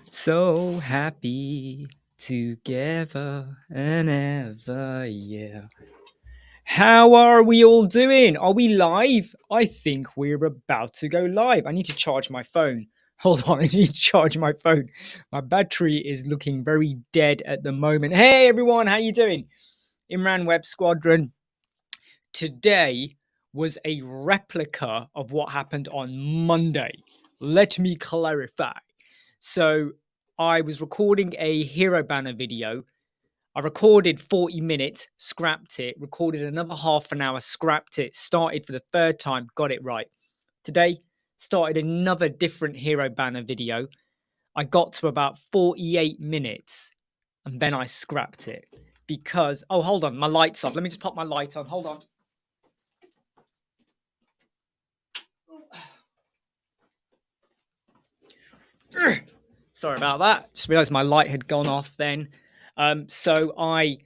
So happy together and ever, yeah. How are we all doing? Are we live? I think we're about to go live. I need to charge my phone. Hold on, I need to charge my phone. My battery is looking very dead at the moment. Hey everyone, how you doing? Imran Web Squadron. Today was a replica of what happened on Monday. Let me clarify. So I was recording a hero banner video. I recorded 40 minutes, scrapped it, recorded another half an hour, scrapped it, started for the third time, got it right. Today, started another different hero banner video. I got to about 48 minutes and then I scrapped it because, oh, hold on, my light's off. Let me just pop my light on. Hold on. Sorry about that. Just realized my light had gone off then. So I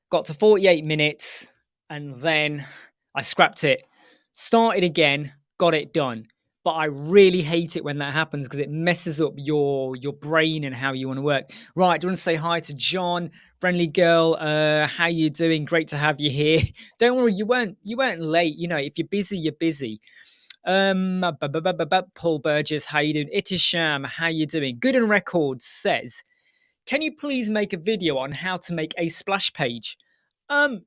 got to 48 minutes and then I scrapped it, started again, got it done. But I really hate it when that happens because it messes up your brain and how you want to work. Right, do you want to say hi to John, friendly girl? How you doing? Great to have you here. Don't worry, you weren't late. You know, if you're busy, you're busy. Paul Burgess, how you doing? Itisham, how you doing? Good and Records says, can you please make a video on how to make a splash page? Um,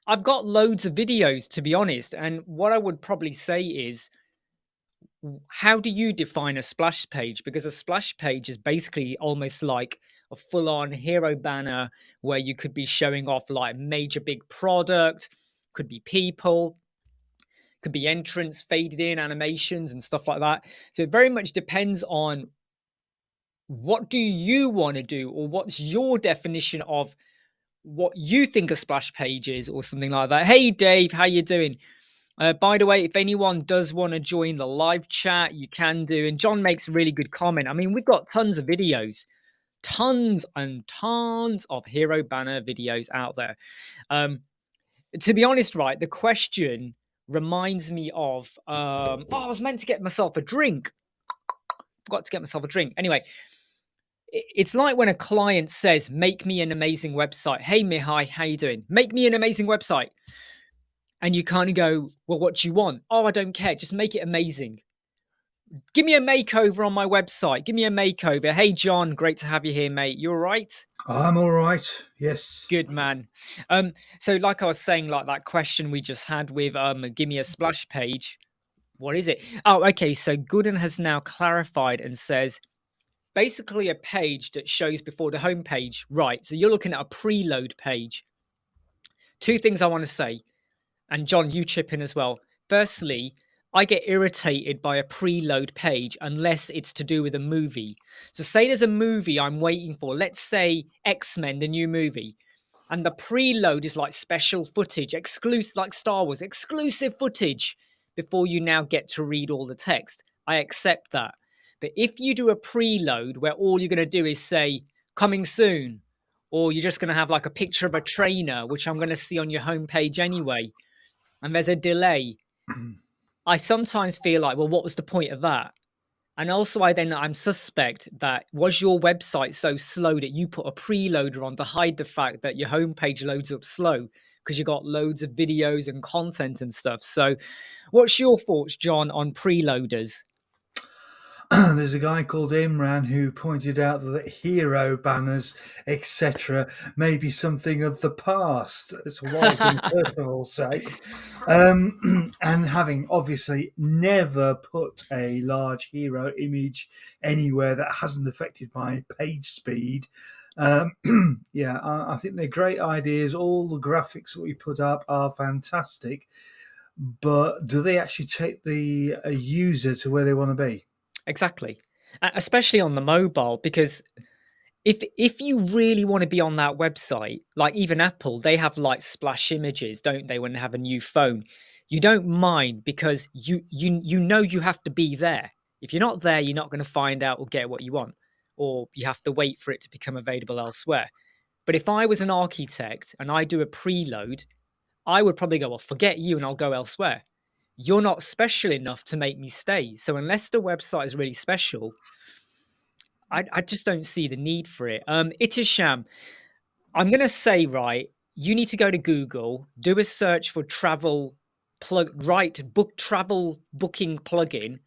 I've got loads of videos to be honest, and what I would probably say is, how do you define a splash page? Because a splash page is basically almost like a full-on hero banner where you could be showing off like major big product, could be people, could be entrance, faded in animations and stuff like that. So it very much depends on what do you want to do, or what's your definition of what you think a splash page is, or something like that. Hey Dave, how you doing? By the way, if anyone does want to join the live chat, you can do. And John makes a really good comment. I mean, we've got tons of videos, tons and tons of hero banner videos out there. To be honest, right, the question reminds me of I was meant to get myself a drink. Forgot to get myself a drink. Anyway, it's like when a client says, make me an amazing website. Hey Mihai, how you doing? Make me an amazing website. And you kind of go, well, what do you want? Oh, I don't care. Just make it amazing. Give me a makeover on my website. Give me a makeover. Hey John, great to have you here, mate. You all right? I'm all right. Yes. Good man. So like I was saying, like that question we just had with give me a splash page. What is it? Oh, okay. So Gooden has now clarified and says basically a page that shows before the home page. Right. So you're looking at a preload page. Two things I want to say, and John, you chip in as well. Firstly, I get irritated by a preload page unless it's to do with a movie. So say there's a movie I'm waiting for. Let's say X-Men, the new movie. And the preload is like special footage, exclusive, like Star Wars, exclusive footage before you now get to read all the text. I accept that. But if you do a preload where all you're going to do is say, coming soon, or you're just going to have like a picture of a trainer, which I'm going to see on your homepage anyway, and there's a delay, I sometimes feel like, well, what was the point of that? And also, I'm suspect that was your website so slow that you put a preloader on to hide the fact that your homepage loads up slow because you got loads of videos and content and stuff. So, what's your thoughts, John, on preloaders? There's a guy called Imran who pointed out that hero banners, etc., may be something of the past. It's a wild thing, first of all, say. And having obviously never put a large hero image anywhere that hasn't affected my page speed, yeah, I think they're great ideas. All the graphics that we put up are fantastic, but do they actually take the user to where they want to be? Exactly. Especially on the mobile, because if you really want to be on that website, like even Apple, they have like splash images, don't they, when they have a new phone? You don't mind because you know you have to be there. If you're not there, you're not going to find out or get what you want, or you have to wait for it to become available elsewhere. But if I was an architect and I do a preload, I would probably go, well, forget you and I'll go elsewhere. You're not special enough to make me stay. So unless the website is really special, I just don't see the need for it. It is sham. I'm gonna say, right, you need to go to Google, do a search for travel plug, right, book travel booking plugin,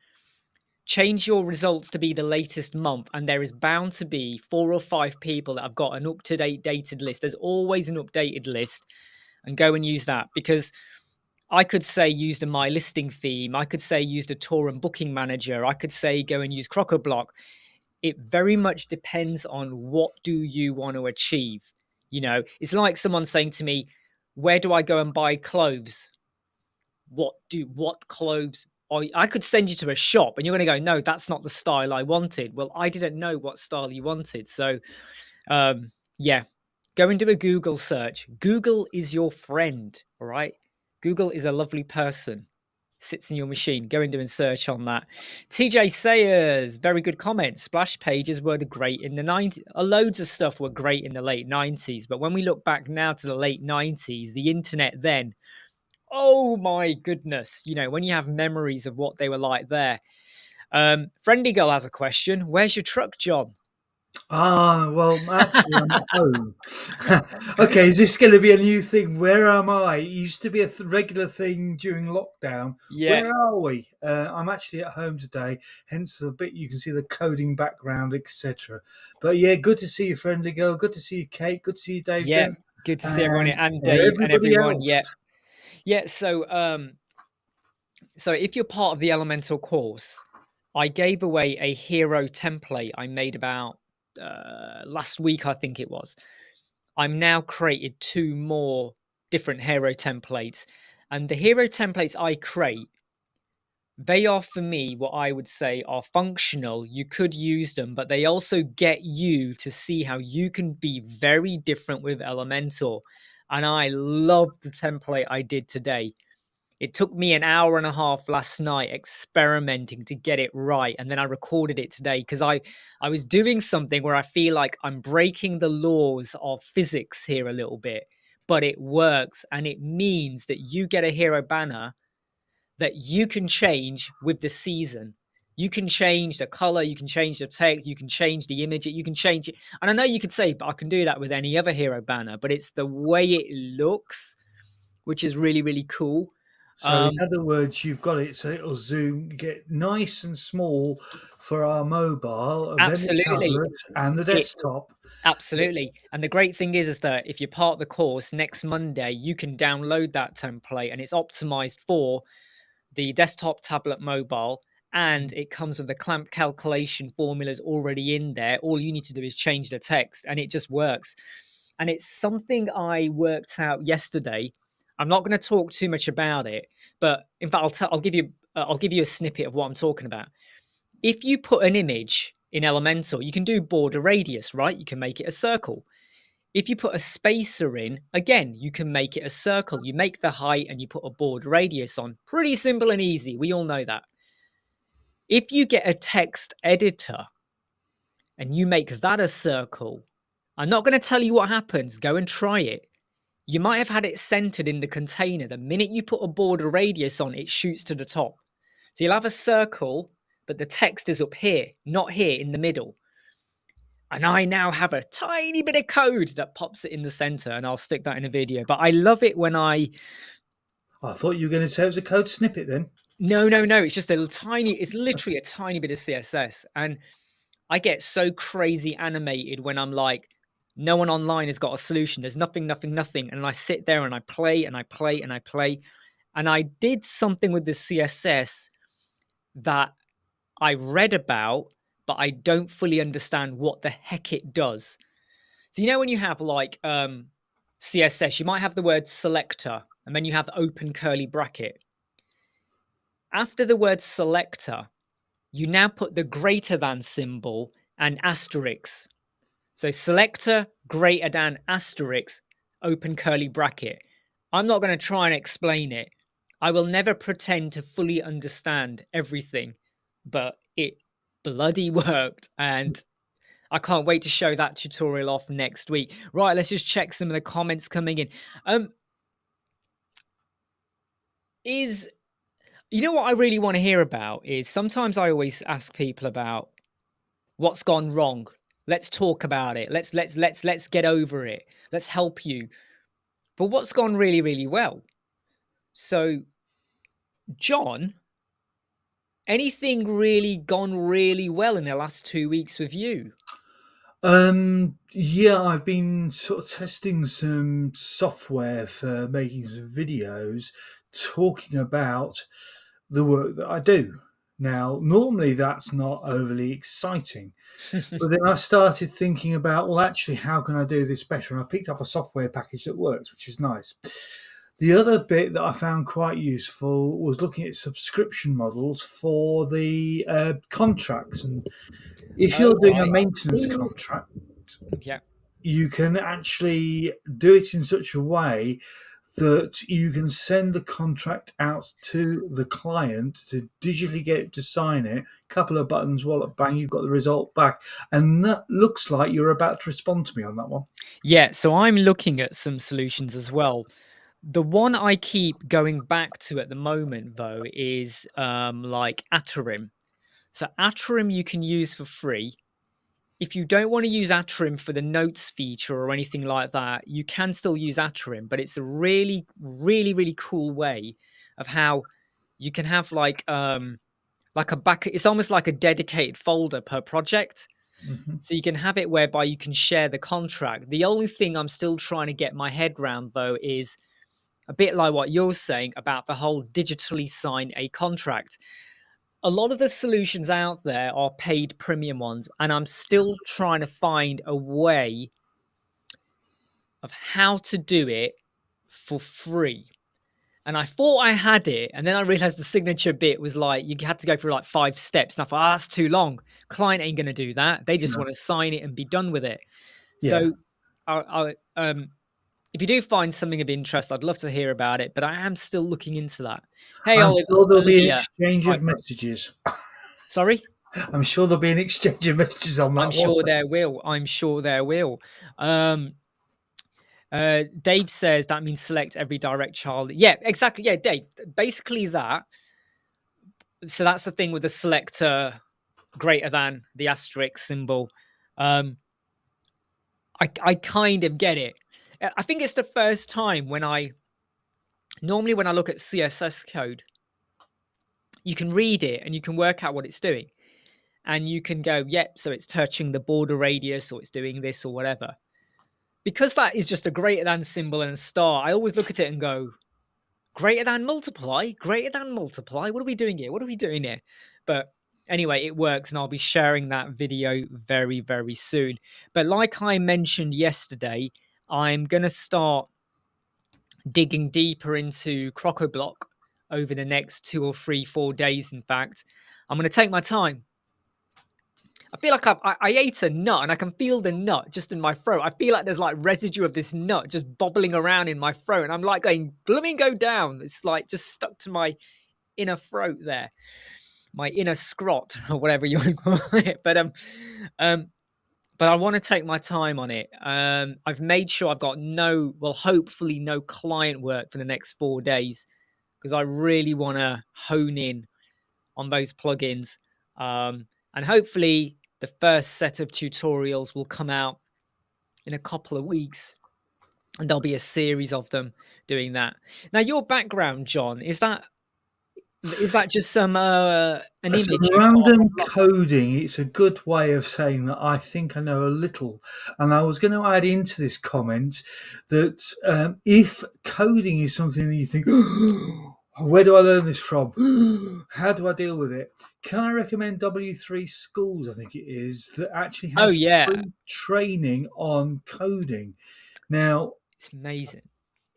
change your results to be the latest month, and there is bound to be 4 or 5 people that have got an up-to-date dated list. There's always an updated list, and go and use that, because I could say use the My Listing theme. I could say use the Tour and Booking Manager. I could say go and use Crocoblock. It very much depends on what do you want to achieve. You know, it's like someone saying to me, where do I go and buy clothes? What clothes? I could send you to a shop and you're going to go, no, that's not the style I wanted. Well, I didn't know what style you wanted. So, yeah, go and do a Google search. Google is your friend. All right. Google is a lovely person. Sits in your machine. Go and do a search on that. TJ Sayers, very good comment. Splash pages were the great in the 90s. Loads of stuff were great in the late 90s. But when we look back now to the late 90s, the internet then, oh my goodness. You know, when you have memories of what they were like there. Friendly Girl has a question. Where's your truck, John? Well, actually, I'm at home. Okay, is this going to be a new thing? Where am I? It used to be a regular thing during lockdown. Yeah, Where are we? I'm actually at home today, hence the bit you can see the coding background, etc. But yeah, good to see you, friendly girl. Good to see you, Kate. Good to see you, yeah. David, Good to see everyone and here, and Dave and everybody everyone. else. Yeah. Yeah. So if you're part of the Elemental course, I gave away a hero template I made about last week, I think it was. I'm now created 2 more different hero templates. And the hero templates I create, they are for me what I would say are functional. You could use them, but they also get you to see how you can be very different with Elemental. And I love the template I did today. It took me an hour and a half last night experimenting to get it right. And then I recorded it today because I was doing something where I feel like I'm breaking the laws of physics here a little bit, but it works. And it means that you get a hero banner that you can change with the season. You can change the color, you can change the text, you can change the image, you can change it. And I know you could say, but I can do that with any other hero banner, but it's the way it looks, which is really, really cool. So, in Um, other words, you've got it so it'll zoom, get nice and small for our mobile, and then the Absolutely. tablet and the It desktop. absolutely. And the great thing is that if you're part of the course next Monday, you can download that template and it's optimized for the desktop, tablet, mobile, and it comes with the clamp calculation formulas already in there. All you need to do is change the text and it just works. And it's something I worked out yesterday. I'm not going to talk too much about it, but in fact, I'll give you a snippet of what I'm talking about. If you put an image in Elemental, you can do border radius, right? You can make it a circle. If you put a spacer in, again, you can make it a circle. You make the height and you put a border radius on. Pretty simple and easy. We all know that. If you get a text editor and you make that a circle, I'm not going to tell you what happens. Go and try it. You might have had it centered in the container. The minute you put a border radius on, it shoots to the top. So you'll have a circle, but the text is up here, not here in the middle. And I now have a tiny bit of code that pops it in the center, and I'll stick that in a video. But I love it when I thought you were going to say it was a code snippet then. no, no, no. It's just a tiny, it's literally a tiny bit of CSS. And I get so crazy animated when I'm like, no one online has got a solution. There's nothing, nothing, nothing. And I sit there and I play and I play and I play. And I did something with the CSS that I read about, but I don't fully understand what the heck it does. So you know when you have like CSS, you might have the word selector and then you have the open curly bracket. After the word selector, you now put the greater than symbol and asterisk. So selector greater than asterisk, open curly bracket. I'm not going to try and explain it. I will never pretend to fully understand everything, but it bloody worked. And I can't wait to show that tutorial off next week. Right, let's just check some of the comments coming in. Is You know what I really want to hear about is sometimes I always ask people about What's gone wrong? Let's talk about it. Let's get over it. Let's help you. But what's gone really, really well? So, John, anything really gone really well in the last 2 weeks with you? Yeah, I've been sort of testing some software for making some videos talking about the work that I do. Now, normally that's not overly exciting, but then I started thinking about, well, actually, how can I do this better? And I picked up a software package that works, which is nice. The other bit that I found quite useful was looking at subscription models for the contracts. And if Oh, you're doing a right. maintenance contract, Yeah. you can actually do it in such a way that you can send the contract out to the client to digitally get it to sign it. Couple of buttons, wallet, bang, you've got the result back. And that looks like you're about to respond to me on that one. Yeah. So I'm looking at some solutions as well. The one I keep going back to at the moment, though, is like Atarim. So Atarim you can use for free. If you don't want to use Atarim for the notes feature or anything like that, you can still use Atarim, but it's a really, really, really cool way of how you can have like a back. It's almost like a dedicated folder per project. Mhm. So you can have it whereby you can share the contract. The only thing I'm still trying to get my head around though is a bit like what you're saying about the whole digitally sign a contract. A lot of the solutions out there are paid premium ones, and I'm still trying to find a way of how to do it for free. And I thought I had it, and then I realized the signature bit was like you had to go through like 5 steps. And I thought, that's too long. Client ain't gonna do that. They just No. want to sign it and be done with it. Yeah. So, if you do find something of interest, I'd love to hear about it. But I am still looking into that. Hey, I'm sure there'll be an Olivia. exchange Hi, of bro. messages. Sorry. I'm sure there'll be an exchange of messages on I'm that one. sure there will. I'm sure there will. Um, Dave says that means select every direct child. Yeah, exactly. Yeah, Dave. Basically that. So that's the thing with the selector greater than the asterisk symbol. Um, I kind of get it. I think it's the first time when I normally when I look at CSS code, you can read it and you can work out what it's doing, and you can go, yep, so it's touching the border radius or it's doing this or whatever. Because that is just a greater than symbol and a star, I always look at it and go, greater than multiply, greater than multiply. What are we doing here? What are we doing here? But anyway, it works, and I'll be sharing that video very, very soon. But like I mentioned yesterday, I'm going to start digging deeper into CrocoBlock over the next 2 or 3, 4 days. In fact, I'm going to take my time. I feel like I ate a nut and I can feel the nut just in my throat. I feel like there's like residue of this nut just bobbling around in my throat. And I'm like going, blooming go down. It's like just stuck to my inner throat there, my inner scrot or whatever you want to call it. Um, but I want to take my time on it. I've made sure I've got hopefully no client work for the next 4 days because I really want to hone in on those plugins. And hopefully the first set of tutorials will come out in a couple of weeks, and there'll be a series of them doing that. Now, your background, John, is that just some an Some image you've got random online? coding. It's a good way of saying that I think I know a little. And I was going to add into this comment that if coding is something that you think, where do I learn this from? How do I deal with it? Can I recommend W3 Schools, I think it is, that actually Oh has yeah, free training on coding. Now, it's amazing.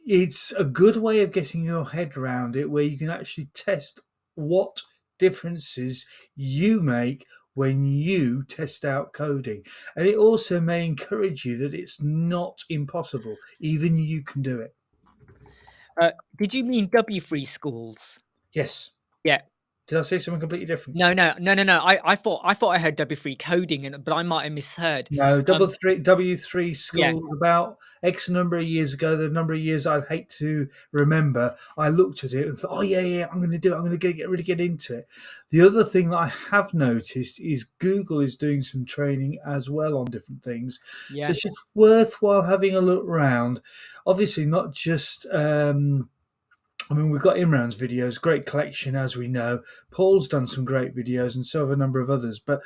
it's a good way of getting your head around it where you can actually test what differences you make when you test out coding. And it also may encourage you that it's not impossible, even you can do it. Uh, did you mean W free schools? Yes. Yeah. Did I say something completely different? No, no, no, no, no. I thought I heard W3 coding, but I might have misheard. No, double Um, three W3 yeah, school about X number of years ago, the number of years I'd hate to remember, I looked at it and thought, oh yeah, yeah, I'm gonna do it, I'm gonna really get into it. The other thing that I have noticed is Google is doing some training as well on different things. So yeah, it's just worthwhile having a look round. Obviously not just I mean, we've got Imran's videos, great collection, as we know. Paul's done some great videos, and so have a number of others. But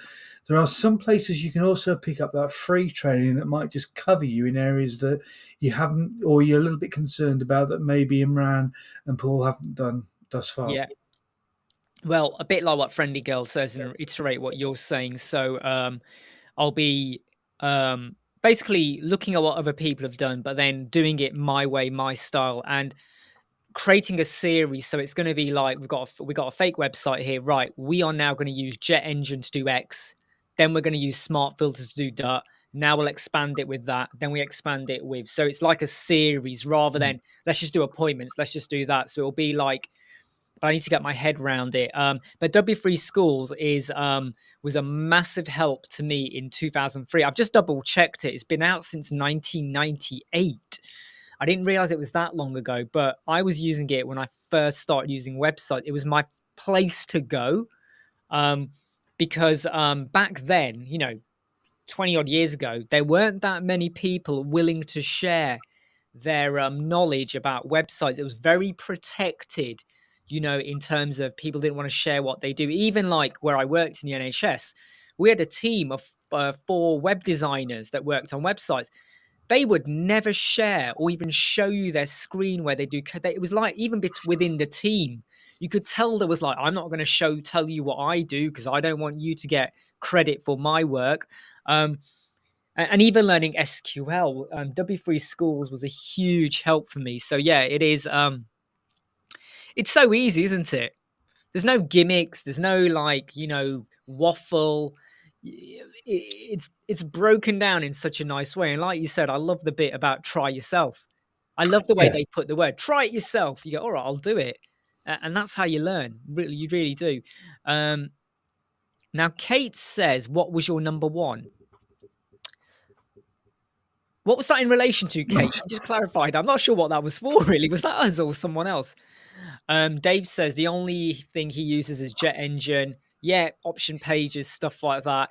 there are some places you can also pick up that free training that might just cover you in areas that you haven't, or you're a little bit concerned about that maybe Imran and Paul haven't done thus far. yeah. Well, a bit like what Friendly Girl says, and reiterate what you're saying. So, I'll be basically looking at what other people have done, but then doing it my way, my style, and creating a series. So it's going to be like we got a fake website here, right? We are now going to use Jet Engine to do X, then we're going to use Smart Filters to do Dot. Now we'll expand it with that. Then we expand it with. So it's like a series rather Mm. than let's just do appointments. Let's just do that. So it'll be like, but I need to get my head around it. But W3 Schools is was a massive help to me in 2003. I've just double checked it. It's been out since 1998. I didn't realize it was that long ago, but I was using it when I first started using website. It was my place to go, um, because back then, 20 odd years ago, there weren't that many people willing to share their knowledge about websites. It was very protected, in terms of people didn't want to share what they do. Even like where I worked in the NHS, we had a team of 4 web designers that worked on websites. They would never share or even show you their screen where they do code. It was like even within the team, you could tell there was like, I'm not going to tell you what I do because I don't want you to get credit for my work. Um, and even learning SQL, W3 Schools was a huge help for me. So yeah, it is. It's so easy, isn't it? There's no gimmicks. There's no like waffle. It's broken down in such a nice way. And like you said, I love the bit about try yourself. I love the way Yeah. they put the word try it yourself. You go, all right, I'll do it, and that's how you learn. Really, you really do. Um, Now, Kate says, "What was your number one?" What was that in relation to, Kate? You just clarified. I'm not sure what that was for. Really, was that us or someone else? Dave says the only thing he uses is Jet Engine. Yeah, option pages, stuff like that.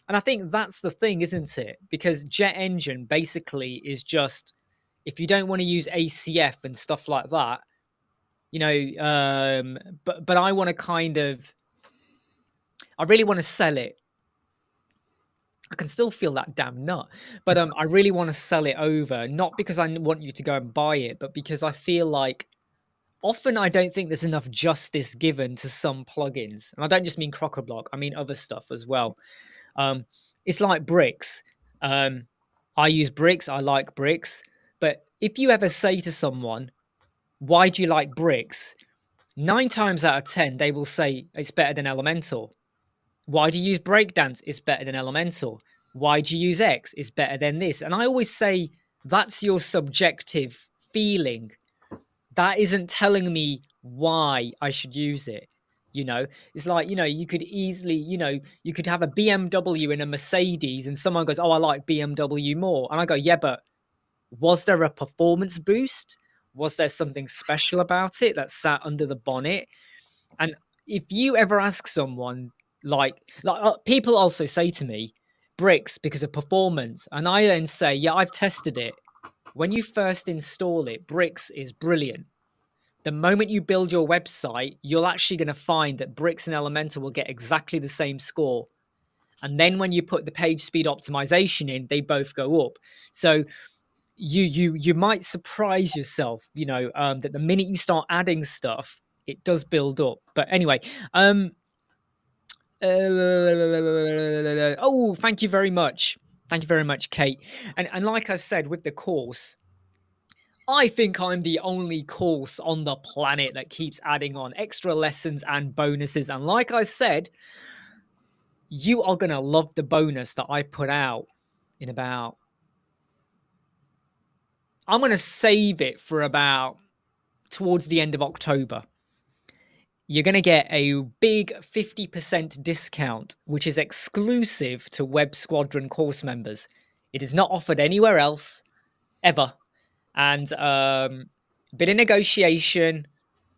And I think that's the thing, isn't it? Because Jet Engine basically is just if you don't want to use ACF and stuff like that, you know. But I want to I really want to sell it. I can still feel that damn nut, but I really want to sell it over, not because I want you to go and buy it, but because I feel like often I don't think there's enough justice given to some plugins, and I don't just mean Crockerblock, I mean other stuff as well. Um, it's like bricks. I use bricks. I like bricks. But if you ever say to someone, "Why do you like bricks?" 9 times out of 10, they will say it's better than Elemental. Why do you use breakdance? It's better than Elemental. Why do you use X? It's better than this. And I always say that's your subjective feeling. That isn't telling me why I should use it. It's like, you could easily, you could have a BMW and a Mercedes, and someone goes, "Oh, I like BMW more." And I go, "Yeah, but was there a performance boost? Was there something special about it that sat under the bonnet?" And if you ever ask someone, people also say to me, "Bricks because of performance." And I then say, "Yeah, I've tested it. When you first install it, Bricks is brilliant. The moment you build your website, you're actually going to find that Bricks and Elementor will get exactly the same score. And then when you put the page speed optimization in, they both go up." So you might surprise yourself, that the minute you start adding stuff, it does build up. But anyway, oh, thank you very much. Thank you very much, Kate. And like I said, with the course, I think I'm the only course on the planet that keeps adding on extra lessons and bonuses. And like I said, you are going to love the bonus that I put out in about, I'm going to save it for about towards the end of October. you're going to get a big 50% discount, which is exclusive to Web Squadron course members. It is not offered anywhere else ever. And bit of negotiation,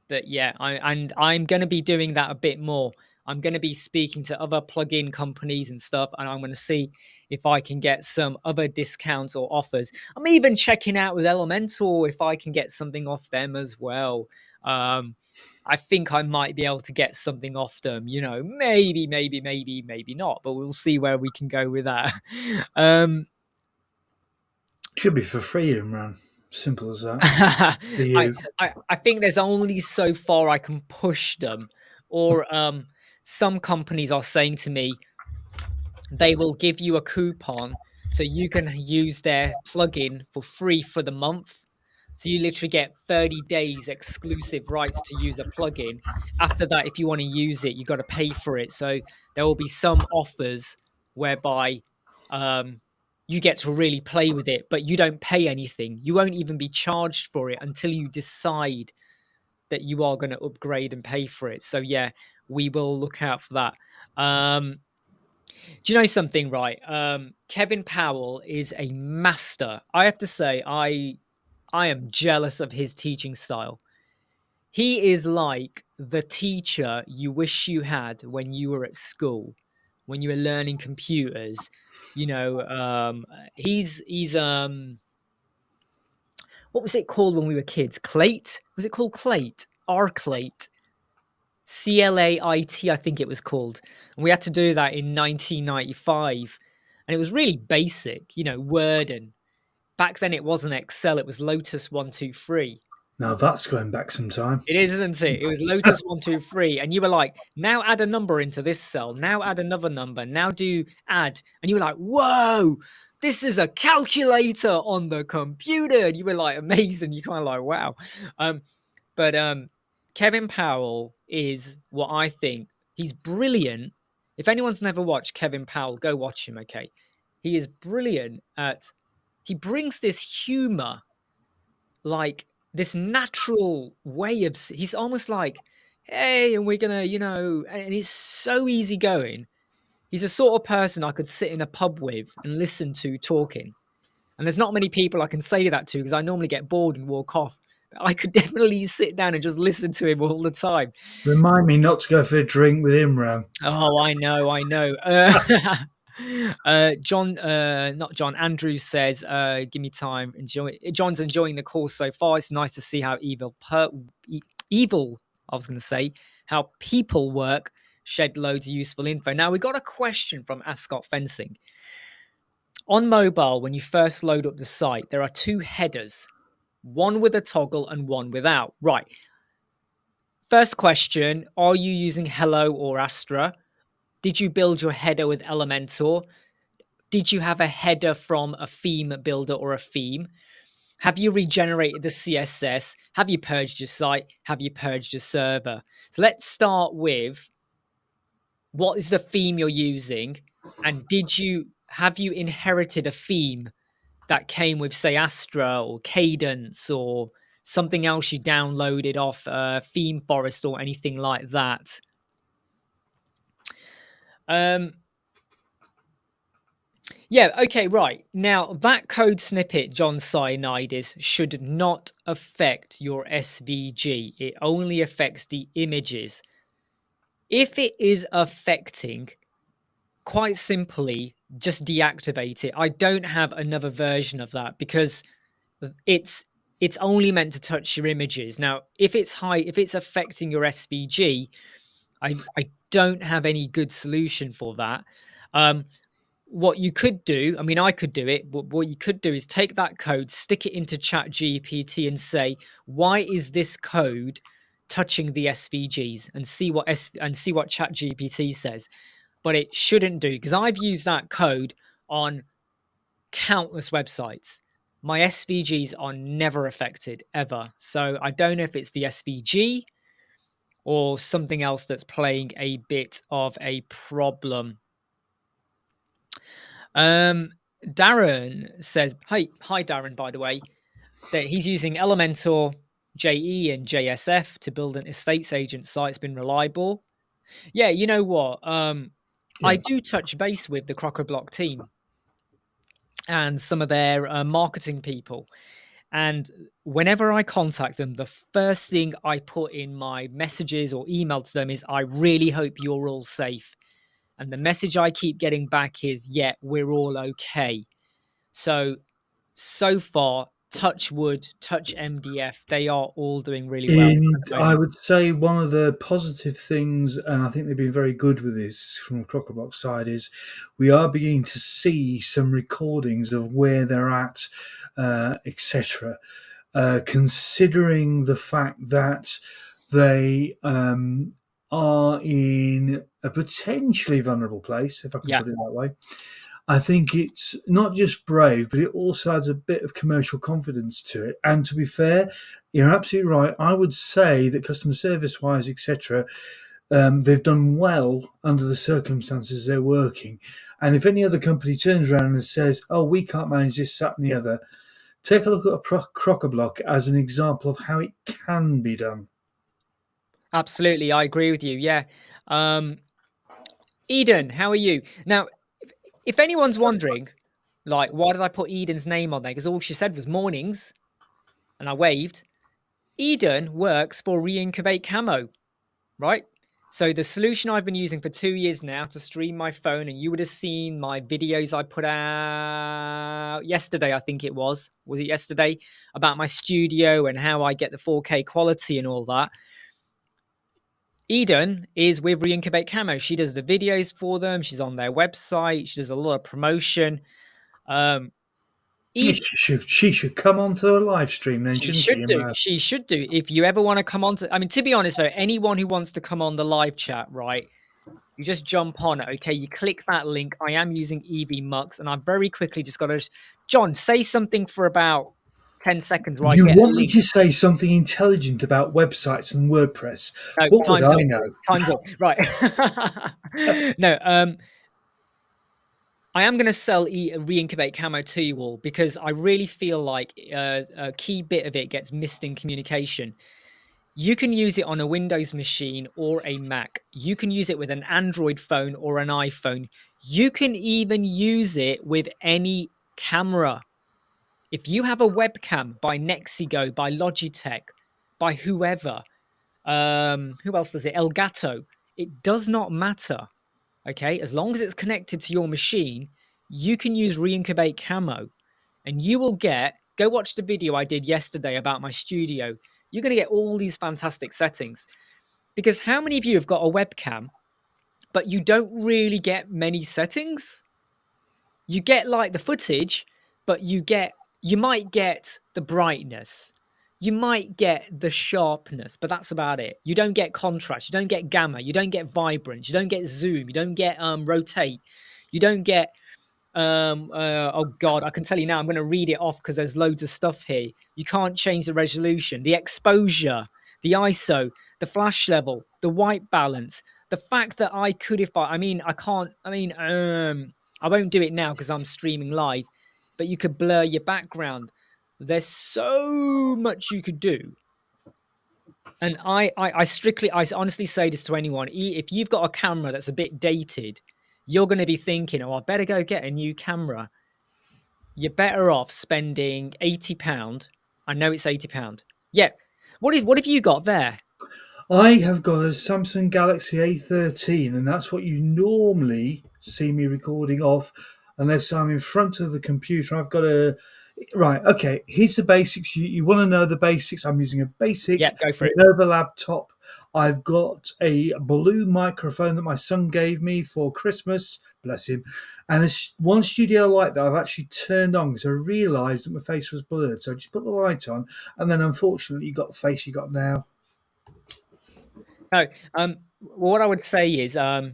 but yeah, I'm going to be doing that a bit more. I'm going to be speaking to other plugin companies and stuff, and I'm going to see if I can get some other discounts or offers. I'm even checking out with Elementor if I can get something off them as well. I think I might be able to get something off them. Maybe not, but we'll see where we can go with that. um, Should be for free, Imran. Simple as that. For I, you. I think there's only so far I can push them, or some companies are saying to me they will give you a coupon so you can use their plugin for free for the month. So you literally get 30 days exclusive rights to use a plugin. After that, if you want to use it, you got to pay for it. So there will be some offers whereby you get to really play with it, but you don't pay anything. You won't even be charged for it until you decide that you are going to upgrade and pay for it. So yeah, we will look out for that. Do you know something, right? Kevin Powell is a master. I have to say, I am jealous of his teaching style. He is like the teacher you wish you had when you were at school, when you were learning computers. He's what was it called when we were kids? Clate? Was it called Clate? Arclate? CLAIT, I think it was called. And we had to do that in 1995. And it was really basic, Word. And back then it wasn't Excel, it was Lotus 123. Now that's going back some time. It is, isn't it? It was Lotus 123. And you were like, now add a number into this cell, now add another number, now do add. And you were like, whoa, this is a calculator on the computer. And you were like, amazing. You kind of like, wow. But Kevin Powell is what I think. He's brilliant. If anyone's never watched Kevin Powell, go watch him, okay? He is brilliant at, he brings this humor, like this natural way of, he's almost like, hey, and we're gonna, and he's so easygoing. He's the sort of person I could sit in a pub with and listen to talking. And there's not many people I can say that to because I normally get bored and walk off. I could definitely sit down and just listen to him all the time. Remind me not to go for a drink with Imran. Oh, I know. John, not John, Andrew says, give me time. John's enjoying the course so far. It's nice to see how evil, I was going to say, how people work, shed loads of useful info. Now, we got a question from Ascot Fencing. On mobile, when you first load up the site, there are two headers, one with a toggle and one without. Right. First question, are you using Hello or Astra? Did you build your header with Elementor? Did you have a header from a theme builder or a theme? Have you regenerated the CSS? Have you purged your site? Have you purged your server? So let's start with, what is the theme you're using? And have you inherited a theme that came with, say, Astra or Cadence or something else you downloaded off Theme Forest or anything like that? Yeah, okay, right. Now, that code snippet, John Cyanidis, should not affect your SVG. It only affects the images. If it is affecting, quite simply, just deactivate it. I don't have another version of that because it's only meant to touch your images. Now, if it's affecting your SVG, I don't have any good solution for that. What you could do, I mean, I could do it, but what you could do is take that code, stick it into ChatGPT and say, why is this code touching the SVGs, and see what ChatGPT says. But it shouldn't do, because I've used that code on countless websites. My SVGs are never affected, ever. So I don't know if it's the SVG or something else that's playing a bit of a problem. Darren says, hi Darren, by the way, that he's using Elementor JE and JSF to build an estates agent site's been reliable. Yeah, you know what? I Yeah. do touch base with the Crocker-Block team and some of their marketing people. And whenever I contact them, the first thing I put in my messages or email to them is, I really hope you're all safe. And the message I keep getting back is, yeah, we're all okay. So far, touch wood, touch MDF, they are all doing really well at And the I moment. would say one of the positive things, and I think they've been very good with this from the Crockerblock side, is we are beginning to see some recordings of where they're at, etc. Considering the fact that they are in a potentially vulnerable place, if I can Yeah, put it that way. I think it's not just brave, but it also adds a bit of commercial confidence to it. And to be fair, you're absolutely right. I would say that customer service wise, etc., they've done well under the circumstances they're working. And if any other company turns around and says, "Oh, we can't manage this, that, and the other," take a look at a Crocker Block as an example of how it can be done. absolutely. I agree with you. Yeah. Um, Eden, how are you? Now, if anyone's wondering, like, why did I put Eden's name on there? Because all she said was mornings, and I waved. Eden works for Reincubate Camo, right? So the solution I've been using for 2 years now to stream my phone, and you would have seen my videos I put out yesterday, I think it was. Was it yesterday? About my studio and how I get the 4K quality and all that. Eden is with Reincubate Camo. She does the videos for them. She's on their website. She does a lot of promotion. Um, Yeah, Eden, she should come onto a live stream then, she shouldn't she, should do. Imran? She should do. If you ever want to come on to, I mean, to be honest though, anyone who wants to come on the live chat, right? You just jump on it, okay? You click that link. I am using EV Mux, and I've very quickly just got to, John, say something for about 10 seconds while I You get a want me link. to say something intelligent about websites and WordPress? No, What would time's I up. know? Time's up. Right. No, I am going to sell Reincubate Camo to you all because I really feel like a key bit of it gets missed in communication. You can use it on a Windows machine or a Mac. You can use it with an Android phone or an iPhone. You can even use it with any camera. If you have a webcam by Nexigo, by Logitech, by whoever, who else does it? Elgato. It does not matter. Okay, as long as it's connected to your machine, you can use Reincubate Camo, and you will get. Go watch the video I did yesterday about my studio. You're going to get all these fantastic settings. Because how many of you have got a webcam, but you don't really get many settings? You get like the footage, but you might get the brightness. You might get the sharpness, but that's about it. You don't get contrast, you don't get gamma, you don't get vibrance, you don't get zoom, you don't get rotate, you don't get oh god, I can tell you now, I'm going to read it off because there's loads of stuff here. You can't change the resolution, the exposure, the ISO, the flash level, the white balance, the fact that I could, if I mean I can't, I won't do it now because I'm streaming live, but you could blur your background. There's so much you could do. And I honestly say this to anyone: if you've got a camera that's a bit dated, you're going to be thinking, "Oh, I better go get a new camera." You're better off spending £80. I know it's £80. Yeah. What have you got there? I have got a Samsung Galaxy A13, and that's what you normally see me recording off, unless I'm in front of the computer. I've got a right. Okay, here's the basics. You want to know the basics? I'm using a Yeah, basic go for it. Lenovo laptop. I've got a blue microphone that my son gave me for Christmas. Bless him. And there's one studio light that I've actually turned on because I realised that my face was blurred. So I just put the light on, and then unfortunately, you got the face you got now. No, what I would say is, how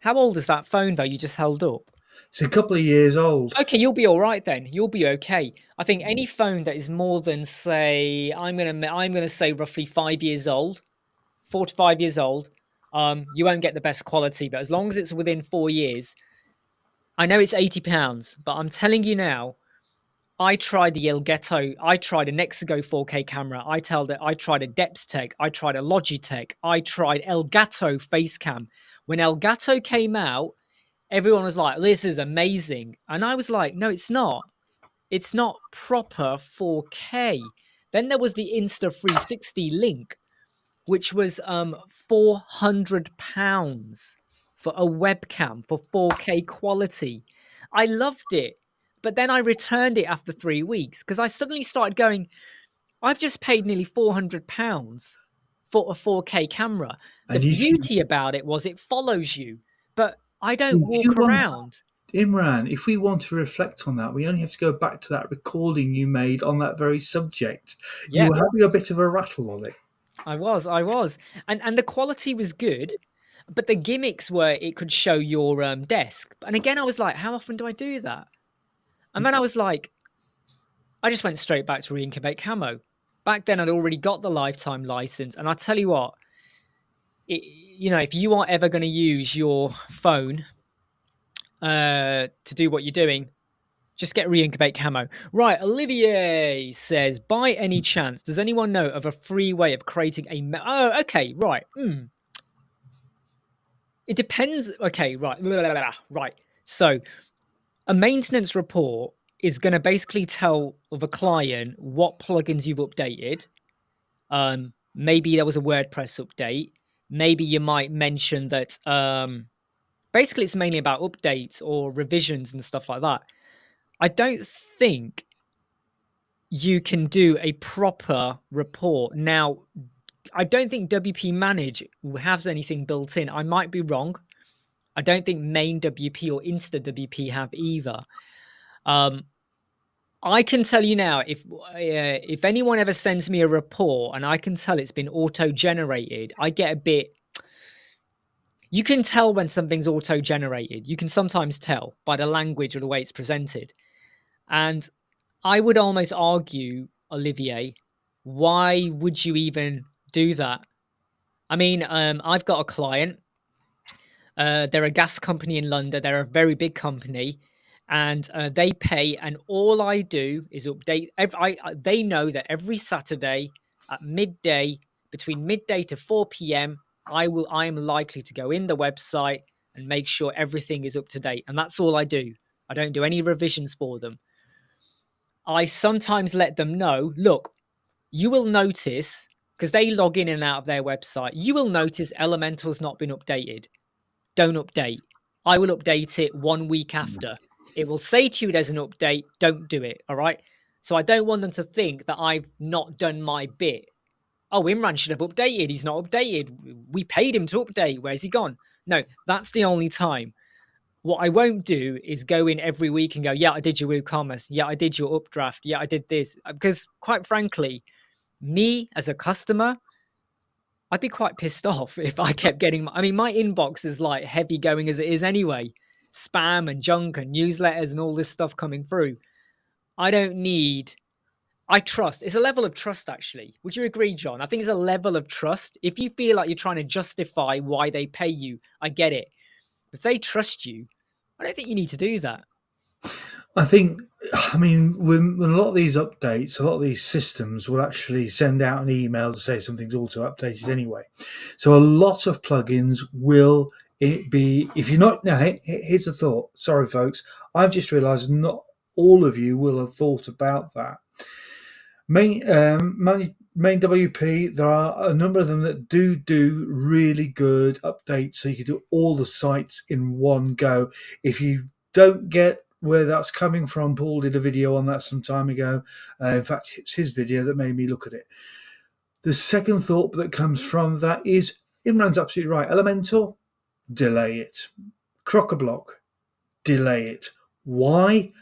old is that phone though? You just held up. It's a couple of years old. Okay, you'll be all right then. You'll be okay. I think any phone that is more than, say, I'm gonna say roughly 5 years old, 4 to 5 years old, you won't get the best quality. But as long as it's within 4 years, I know it's £80, but I'm telling you now, I tried the Elgato. I tried a Nexigo 4K camera. I tried a Depstech. I tried a Logitech. I tried Elgato Facecam. When Elgato came out, everyone was like, "This is amazing," and I was like, "No, it's not. It's not proper 4K." Then there was the Insta360 Link, which was £400 for a webcam for 4K quality. I loved it. But then I returned it after 3 weeks because I suddenly started going, I've just paid nearly £400 for a 4K camera. The And beauty about it was it follows you, but I don't if you walk want, around. Imran, if we want to reflect on that, we only have to go back to that recording you made on that very subject. You Yeah, were having a bit of a rattle on it. I was. And the quality was good, but the gimmicks were it could show your desk. And again, I was like, how often do I do that? And then I was like, I just went straight back to Reincubate Camo. Back then, I'd already got the lifetime license. And I tell you what, if you are ever going to use your phone to do what you're doing, just get Reincubate Camo. Right, Olivier says, by any chance, does anyone know of a free way of creating a... Oh, okay, right. It depends. Okay, right. Right. So a maintenance report is going to basically tell the client what plugins you've updated. Maybe there was a WordPress update. Maybe you might mention that basically it's mainly about updates or revisions and stuff like that. I don't think you can do a proper report. Now, I don't think WP Manage has anything built in. I might be wrong. I don't think main WP or Insta WP have either. I can tell you now, if anyone ever sends me a report and I can tell it's been auto-generated, I get a bit. You can tell when something's auto-generated. You can sometimes tell by the language or the way it's presented. And I would almost argue, Olivier, why would you even do that? I mean, I've got a client. They're a gas company in London. They're a very big company, and they pay. And all I do is update. They know that every Saturday at midday, between midday to 4 p.m., I am likely to go in the website and make sure everything is up to date. And that's all I do. I don't do any revisions for them. I sometimes let them know, look, you will notice, because they log in and out of their website, you will notice Elemental's not been updated. Don't update. I will update it 1 week after. It will say to you there's an update. Don't do it. All right. So I don't want them to think that I've not done my bit. Oh, Imran should have updated. He's not updated. We paid him to update. Where's he gone? No, that's the only time. What I won't do is go in every week and go, yeah, I did your WooCommerce. Yeah, I did your updraft. Yeah, I did this. Because quite frankly, me as a customer, I'd be quite pissed off if I kept getting. I mean, my inbox is like heavy going as it is anyway. Spam and junk and newsletters and all this stuff coming through. I don't need. I trust. It's a level of trust, actually. Would you agree, John? I think it's a level of trust. If you feel like you're trying to justify why they pay you, I get it. If they trust you, I don't think you need to do that. I think, I mean, when a lot of these updates, a lot of these systems will actually send out an email to say something's auto updated anyway. So a lot of plugins will it be, if you're not, now here's a thought. Sorry, folks. I've just realized not all of you will have thought about that. Main WP, there are a number of them that do really good updates, so you can do all the sites in one go. If you don't get where that's coming from, Paul did a video on that some time ago. In fact, it's his video that made me look at it. The second thought that comes from that is Imran's absolutely right. Elementor, delay it. Crock-a-Block, delay it. Why?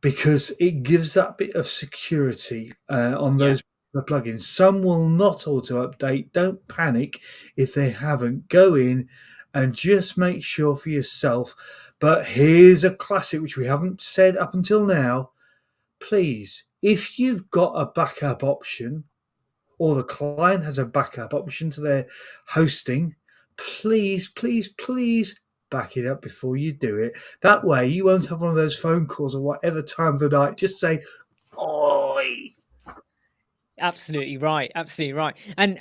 Because it gives that bit of security on Yeah. those plugins. Some will not auto update. Don't panic if they haven't. Go in and just make sure for yourself. But here's a classic, which we haven't said up until now. Please, if you've got a backup option or the client has a backup option to their hosting, please, please, please back it up before you do it. That way, you won't have one of those phone calls or whatever time of the night. Just say, "Oi." Absolutely right. Absolutely right. And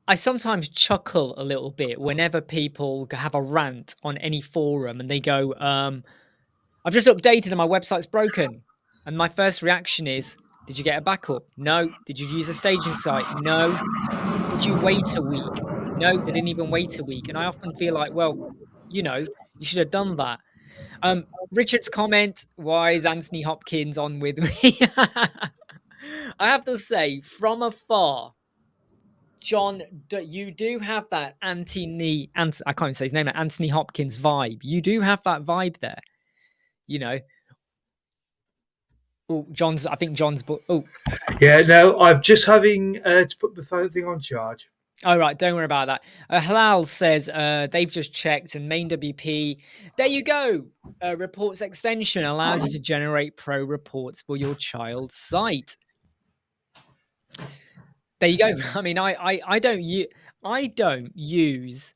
I sometimes chuckle a little bit whenever people have a rant on any forum and they go, I've just updated and my website's broken. And my first reaction is, did you get a backup? No. Did you use a staging site? No. Did you wait a week? No, they didn't even wait a week. And I often feel like, well, you should have done that. Richard's comment, why is Anthony Hopkins on with me? I have to say, from afar, John, you do have that I can't even say his name, Anthony Hopkins vibe. You do have that vibe there, you know. Oh, I think John's, oh, Yeah, no, I'm just having to put the phone thing on charge. all right, don't worry about that. Halal says they've just checked and main WP. There you go. Reports extension allows you to generate pro reports for your child's site. There you go. I mean, I don't use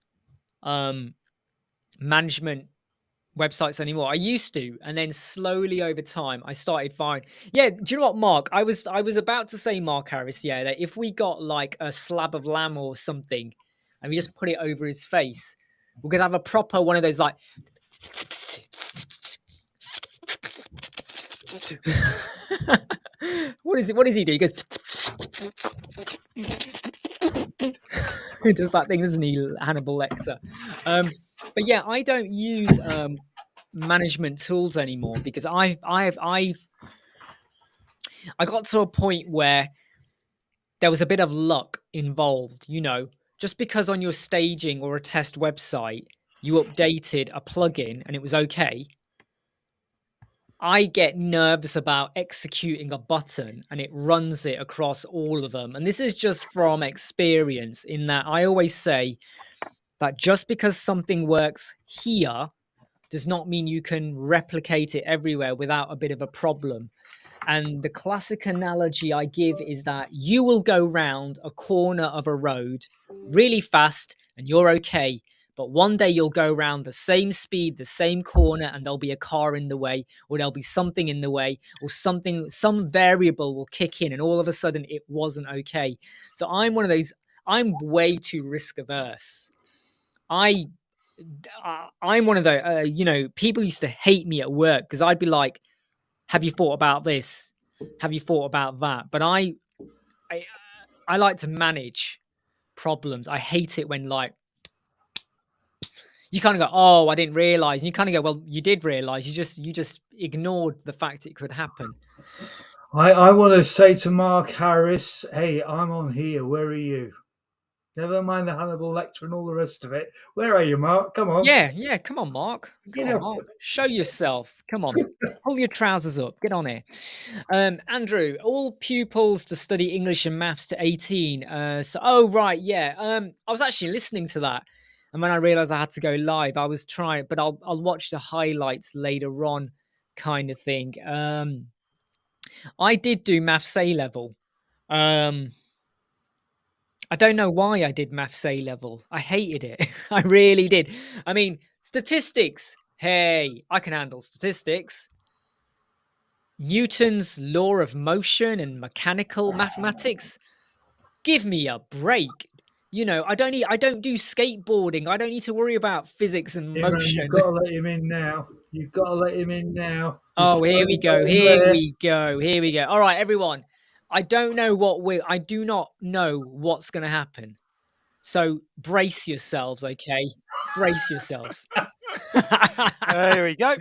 management websites anymore. I used to, and then slowly over time I started finding. Yeah, do you know what, Mark? I was about to say, Mark Harris, yeah, that if we got like a slab of lamb or something and we just put it over his face, we're gonna have a proper one of those like what does he do? He goes he does that thing, doesn't he, Hannibal Lecter? But yeah, I don't use management tools anymore because I got to a point where there was a bit of luck involved, just because on your staging or a test website you updated a plugin and it was okay. I get nervous about executing a button and it runs it across all of them. And this is just from experience, in that I always say that just because something works here does not mean you can replicate it everywhere without a bit of a problem. And the classic analogy I give is that you will go round a corner of a road really fast and you're okay. But one day you'll go around the same speed, the same corner, and there'll be a car in the way, or there'll be something in the way, or some variable will kick in, and all of a sudden it wasn't okay. So I'm one of those, I'm way too risk averse. I'm one of the, people used to hate me at work because I'd be like, have you thought about this? Have you thought about that? But I like to manage problems. I hate it when like you kind of go, oh, I didn't realize. And you kind of go, well, you did realize. You just ignored the fact it could happen. I want to say to Mark Harris, hey, I'm on here. Where are you? Never mind the Hannibal Lecter and all the rest of it. Where are you, Mark? Come on. Yeah. Come on, Mark. Come on, Mark. Show yourself. Come on. Pull your trousers up. Get on here. Andrew, all pupils to study English and maths to 18. Oh, right. Yeah. I was actually listening to that. And when I realized I had to go live, I was trying, but I'll watch the highlights later on, kind of thing. I did do maths A level. I don't know why I did maths A level. I hated it. I really did. I mean, statistics. Hey, I can handle statistics. Newton's law of motion and mechanical mathematics. Give me a break. I don't do skateboarding. I don't need to worry about physics and motion. You've got to let him in now. You've got to let him in now. Oh, here we go. Here we go. All right, everyone. I do not know what's going to happen. So brace yourselves, okay? Brace yourselves. There we go.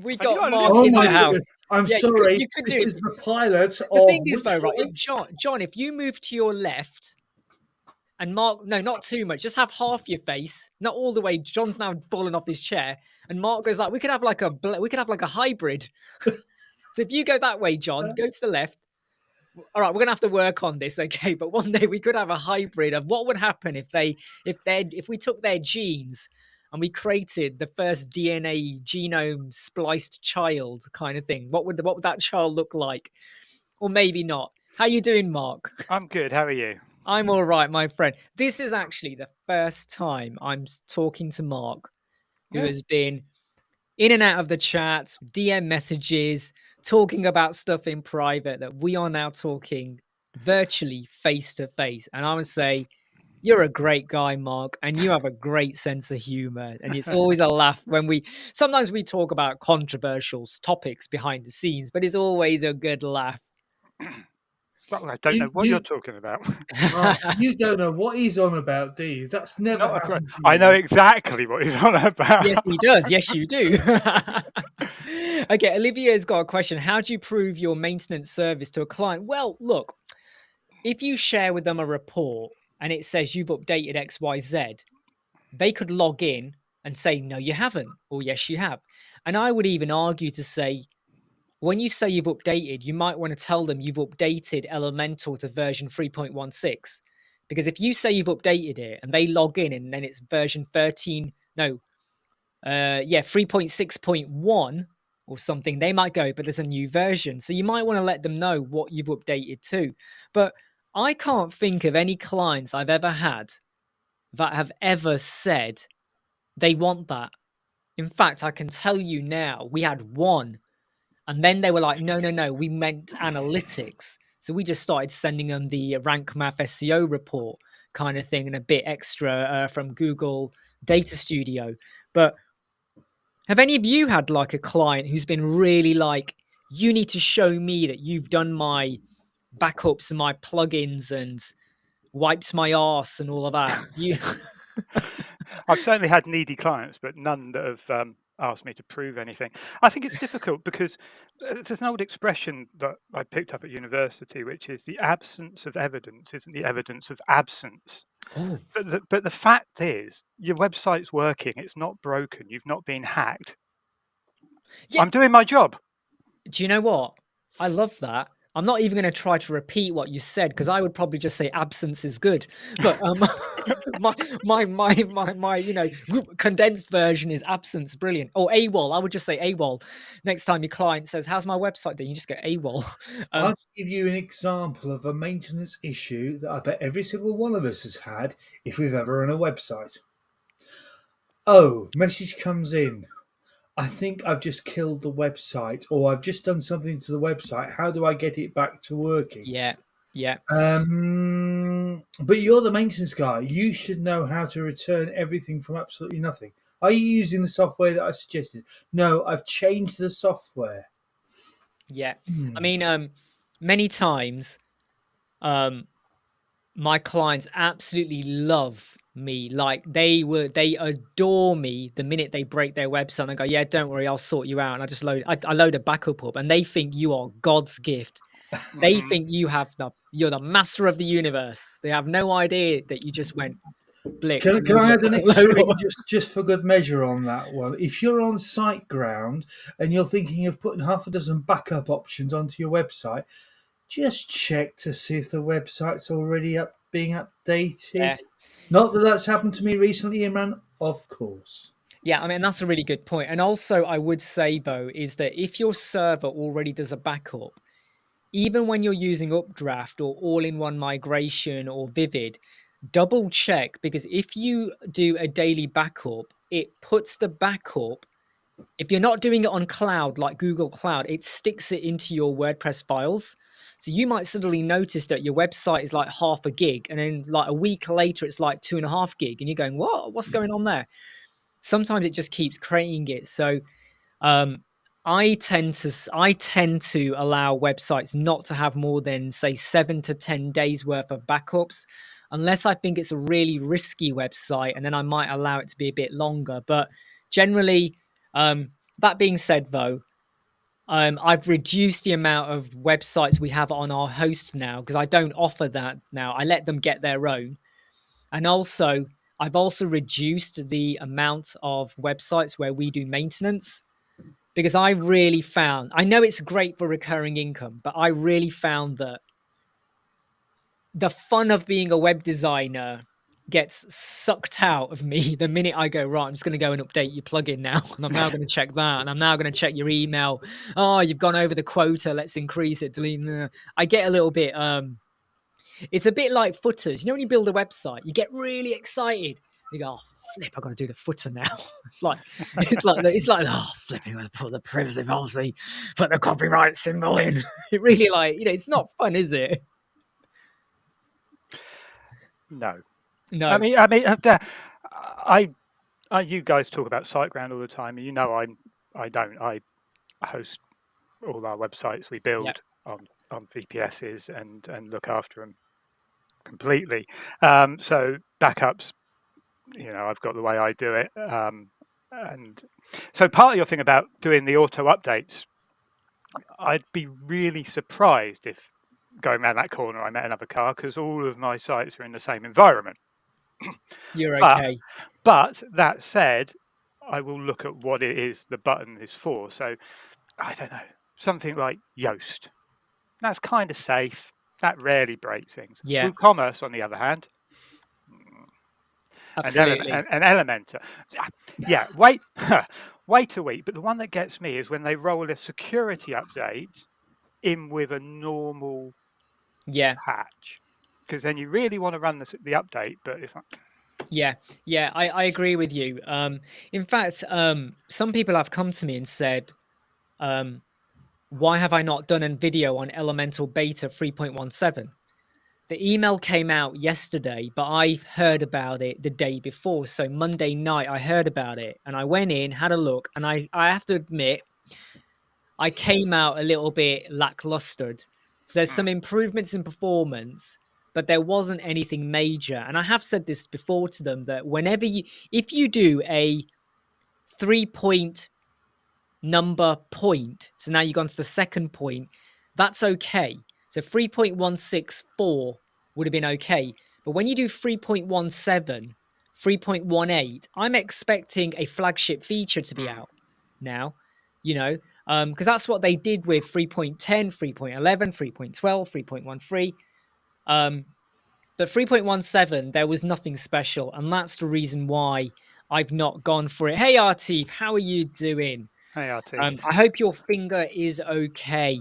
We got Mark in the house. I'm sorry. This is the pilot. The thing is, though, right? If John, if you move to your left, and Mark, no, not too much, just have half your face, not all the way. John's now fallen off his chair, and Mark goes like, we could have like a hybrid. So if you go that way, John, go to the left. All right, we're gonna have to work on this, okay? But one day we could have a hybrid of what would happen if we took their genes and we created the first DNA genome spliced child, kind of thing. What would that child look like? Or maybe not. How you doing, Mark? I'm good. How are you? I'm all right, my friend. This is actually the first time I'm talking to Mark, who Yeah. has been in and out of the chats, DM messages, talking about stuff in private, that we are now talking virtually face to face. And I would say, you're a great guy, Mark, and you have a great sense of humor. And it's always a laugh when sometimes we talk about controversial topics behind the scenes, but it's always a good laugh. Well, I don't know You, what you're you, talking about. you don't know what he's on about, do you? That's never Not a great. happened to I know you. exactly what he's on about. Yes, he does. Yes, you do. Okay, Olivia's got a question. How do you prove your maintenance service to a client? Well, look, if you share with them a report and it says you've updated XYZ, they could log in and say, no, you haven't, or yes, you have. And I would even argue to say, when you say you've updated, you might want to tell them you've updated Elemental to version 3.16. Because if you say you've updated it and they log in and then it's version 13, no, 3.6.1 or something, they might go, but there's a new version. So you might want to let them know what you've updated to. But I can't think of any clients I've ever had that have ever said they want that. In fact, I can tell you now, we had one, and then they were like, no, we meant analytics. So we just started sending them the Rank Math SEO report kind of thing and a bit extra from Google Data Studio. But have any of you had like a client who's been really like, you need to show me that you've done my backups and my plugins and wiped my arse and all of that? I've certainly had needy clients, but none that have asked me to prove anything. I think it's difficult because there's an old expression that I picked up at university, which is the absence of evidence isn't the evidence of absence. Oh, But the fact is, your website's working. It's not broken. You've not been hacked. yeah. I'm doing my job. Do you know what? I love that. I'm not even going to try to repeat what you said because I would probably just say absence is good. But my condensed version is absence brilliant. Or AWOL. I would just say AWOL. Next time your client says, "How's my website doing?" You just go AWOL. I'll give you an example of a maintenance issue that I bet every single one of us has had if we've ever run a website. Oh, message comes in. I think I've just killed the website, or I've just done something to the website. How do I get it back to working? Yeah, yeah. But you're the maintenance guy. You should know how to return everything from absolutely nothing. Are you using the software that I suggested? No, I've changed the software. Yeah. I mean, many times, my clients absolutely love me. Like they adore me the minute they break their website and I go, yeah, don't worry, I'll sort you out. And I load a backup up and they think you are God's gift. They think you're the master of the universe. They have no idea that you just went blick. Can I add an extra in just for good measure on that one? If you're on SiteGround and you're thinking of putting half a dozen backup options onto your website, just check to see if the website's already being updated. Yeah. Not that that's happened to me recently, Imran, of course. Yeah, I mean, that's a really good point. And also, I would say, though, is that if your server already does a backup, even when you're using Updraft or all-in-one migration or Vivid, double check, because if you do a daily backup, it puts the backup, if you're not doing it on cloud like Google Cloud, it sticks it into your WordPress files. So you might suddenly notice that your website is like half a gig, and then like a week later, it's like 2.5 gig, and you're going, what's going on there? Sometimes it just keeps creating it. So I tend to allow websites not to have more than say 7 to 10 days worth of backups, unless I think it's a really risky website, and then I might allow it to be a bit longer. But generally, that being said, though, I've reduced the amount of websites we have on our host now because I don't offer that now. I let them get their own. And also, I've also reduced the amount of websites where we do maintenance because I really found, I know it's great for recurring income, but I really found that the fun of being a web designer gets sucked out of me the minute I go, right, I'm just going to go and update your plugin now. And I'm now going to check that. And I'm now going to check your email. Oh, you've gone over the quota. Let's increase it. Delete. I get a little bit, It's a bit like footers. You know, when you build a website, you get really excited. You go, oh flip, I've got to do the footer now. it's like oh flip, I'm going to put the privacy policy, put the copyright symbol in. It really it's not fun, is it? No. No. You guys talk about SiteGround all the time, and you know I don't. I host all our websites we build on VPSs and look after them completely. So backups, I've got the way I do it. And so part of your thing about doing the auto updates, I'd be really surprised if going around that corner I met another car, because all of my sites are in the same environment. You're okay. But that said, I will look at what it is the button is for. So I don't know, something like Yoast. That's kind of safe. That rarely breaks things. Yeah. WooCommerce, on the other hand, absolutely. and Elementor. Yeah, wait a week. But the one that gets me is when they roll a security update in with a normal patch, because then you really want to run the update, but it's like... Yeah, I agree with you. In fact, some people have come to me and said, why have I not done a video on Elemental Beta 3.17? The email came out yesterday, but I heard about it the day before. So Monday night, I heard about it and I went in, had a look, and I have to admit, I came out a little bit lackluster. So there's some improvements in performance, but there wasn't anything major. And I have said this before to them, that if you do a 3-point number point, so now you've gone to the second point, that's okay. So 3.164 would have been okay. But when you do 3.17, 3.18, I'm expecting a flagship feature to be out now, because that's what they did with 3.10, 3.11, 3.12, 3.13. But 3.17, there was nothing special. And that's the reason why I've not gone for it. Hey, Artif, how are you doing? Hey, Artif. I hope your finger is okay.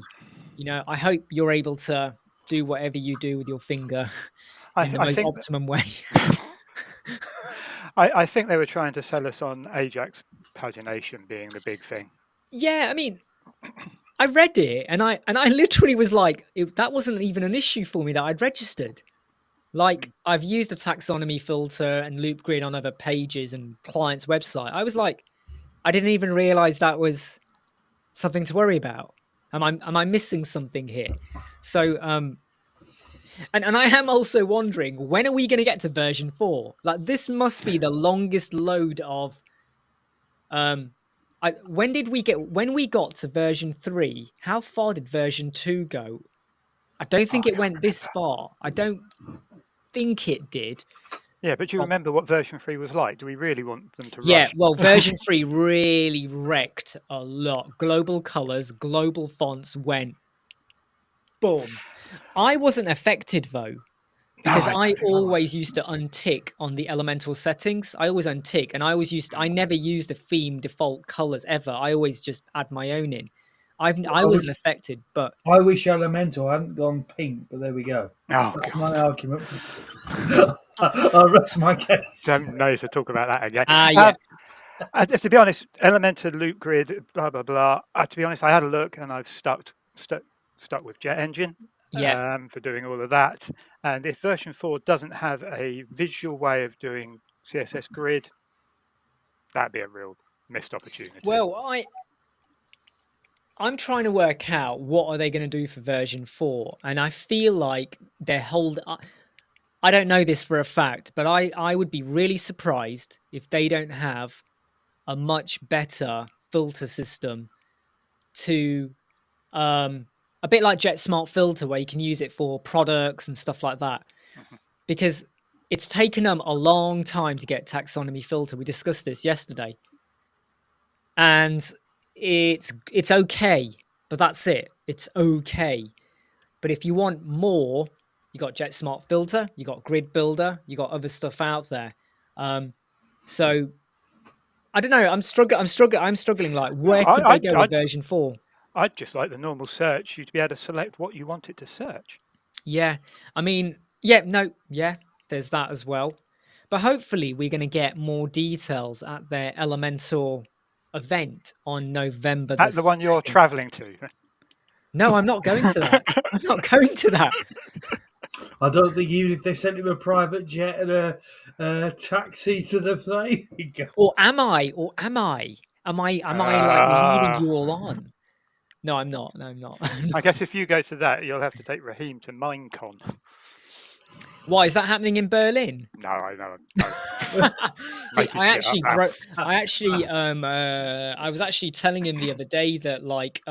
I hope you're able to do whatever you do with your finger in the most optimum way. I think they were trying to sell us on Ajax pagination being the big thing. Yeah, I mean, I read it and I literally was like, that wasn't even an issue for me that I'd registered. Like, I've used a taxonomy filter and loop grid on other pages and clients' website. I was like, I didn't even realize that was something to worry about. Am I missing something here? So, and I am also wondering, when are we going to get to version 4? Like, this must be the longest load of. When we got to version 3? How far did version 2 go? I don't think it went this far. I don't think it did. Yeah, but do you remember what version 3 was like? Do we really want them to rush? Yeah, well, version 3 really wrecked a lot. Global colors, global fonts went boom. I wasn't affected though, because I always used to untick on the elemental settings. I always untick, and I never used the theme default colors ever. I always just add my own in. I wasn't affected, but I wish Elemental hadn't gone pink, but there we go. Oh, that's my argument. I'll rest my case. Don't know to talk about that again. Yeah. To be honest, Elementor, loop grid, blah blah blah. To be honest, I had a look and I've stuck with Jet Engine for doing all of that. And if version 4 doesn't have a visual way of doing CSS grid, that'd be a real missed opportunity. Well, I'm trying to work out what are they going to do for version 4, and I feel like I don't know this for a fact, but I would be really surprised if they don't have a much better filter system to a bit like Jet Smart Filter, where you can use it for products and stuff like that. Because it's taken them a long time to get taxonomy filter. We discussed this yesterday. And it's okay, but that's it. It's okay. But if you want more, you got Jet Smart Filter, you got Grid Builder, you got other stuff out there. So I don't know. I'm struggling. Like, where could they go with version 4? I'd just like the normal search. You'd be able to select what you wanted to search. Yeah, I mean, Yeah, no, yeah, there's that as well. But hopefully, we're going to get more details at their Elemental event on November the That's the one you're 2nd. travelling to. No, I'm not going to that. I'm not going to that. I don't think even if they sent him a private jet and a taxi to the plane, he'd go. Or am I? Or am I? Am I like leading you all on? No, I'm not. No, I'm not. I guess if you go to that, you'll have to take Raheem to Minecon. Why is that happening in Berlin? No, I know. No. Making I shit actually up now. I was actually telling him the other day that like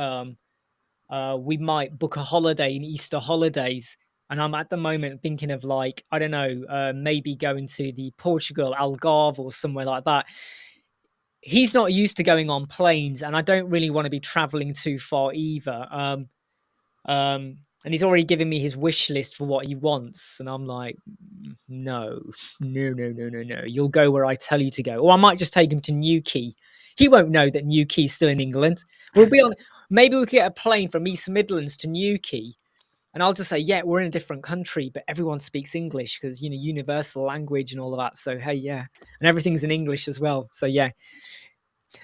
we might book a holiday in Easter holidays, and I'm at the moment thinking of like, I don't know, maybe going to the Portugal, Algarve or somewhere like that. He's not used to going on planes, and I don't really want to be traveling too far either. And he's already given me his wish list for what he wants, and I'm like, no, no, no, no, no, no. You'll go where I tell you to go, or I might just take him to Newquay. He won't know that Newquay's still in England. We'll be on. Maybe we could get a plane from East Midlands to Newquay, and I'll just say, yeah, we're in a different country, but everyone speaks English because universal language and all of that. So hey, yeah, and everything's in English as well. So yeah.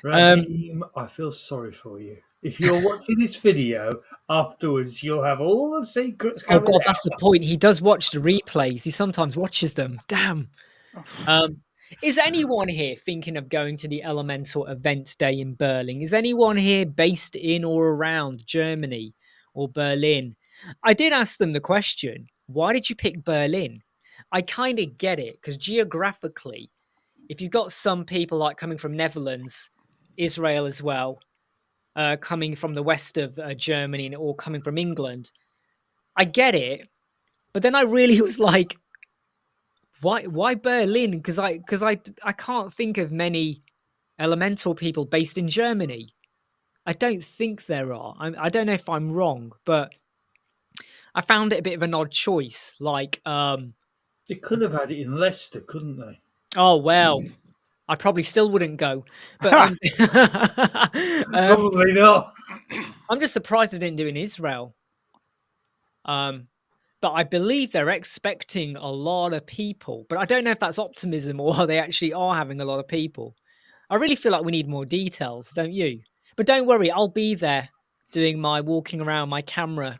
Raheem, I feel sorry for you. If you're watching this video afterwards, you'll have all the secrets Oh coming God, out. that's the point. He does watch the replays. He sometimes watches them. Damn. Is anyone here thinking of going to the Elemental event day in Berlin? Is anyone here based in or around Germany or Berlin? I did ask them the question, why did you pick Berlin? I kind of get it because geographically, if you've got some people like coming from Netherlands, Israel as well, coming from the west of Germany or coming from England, I get it. But then I really was like, why Berlin? Because I can't think of many Elemental people based in Germany. I don't think there are. I don't know if I'm wrong, but I found it a bit of an odd choice. Like, They could have had it in Leicester, couldn't they? oh well, I probably still wouldn't go. But Probably not. I'm just surprised they didn't do it in Israel. But I believe they're expecting a lot of people. But I don't know if that's optimism or they actually are having a lot of people. I really feel like we need more details, don't you? But don't worry, I'll be there doing my walking around my camera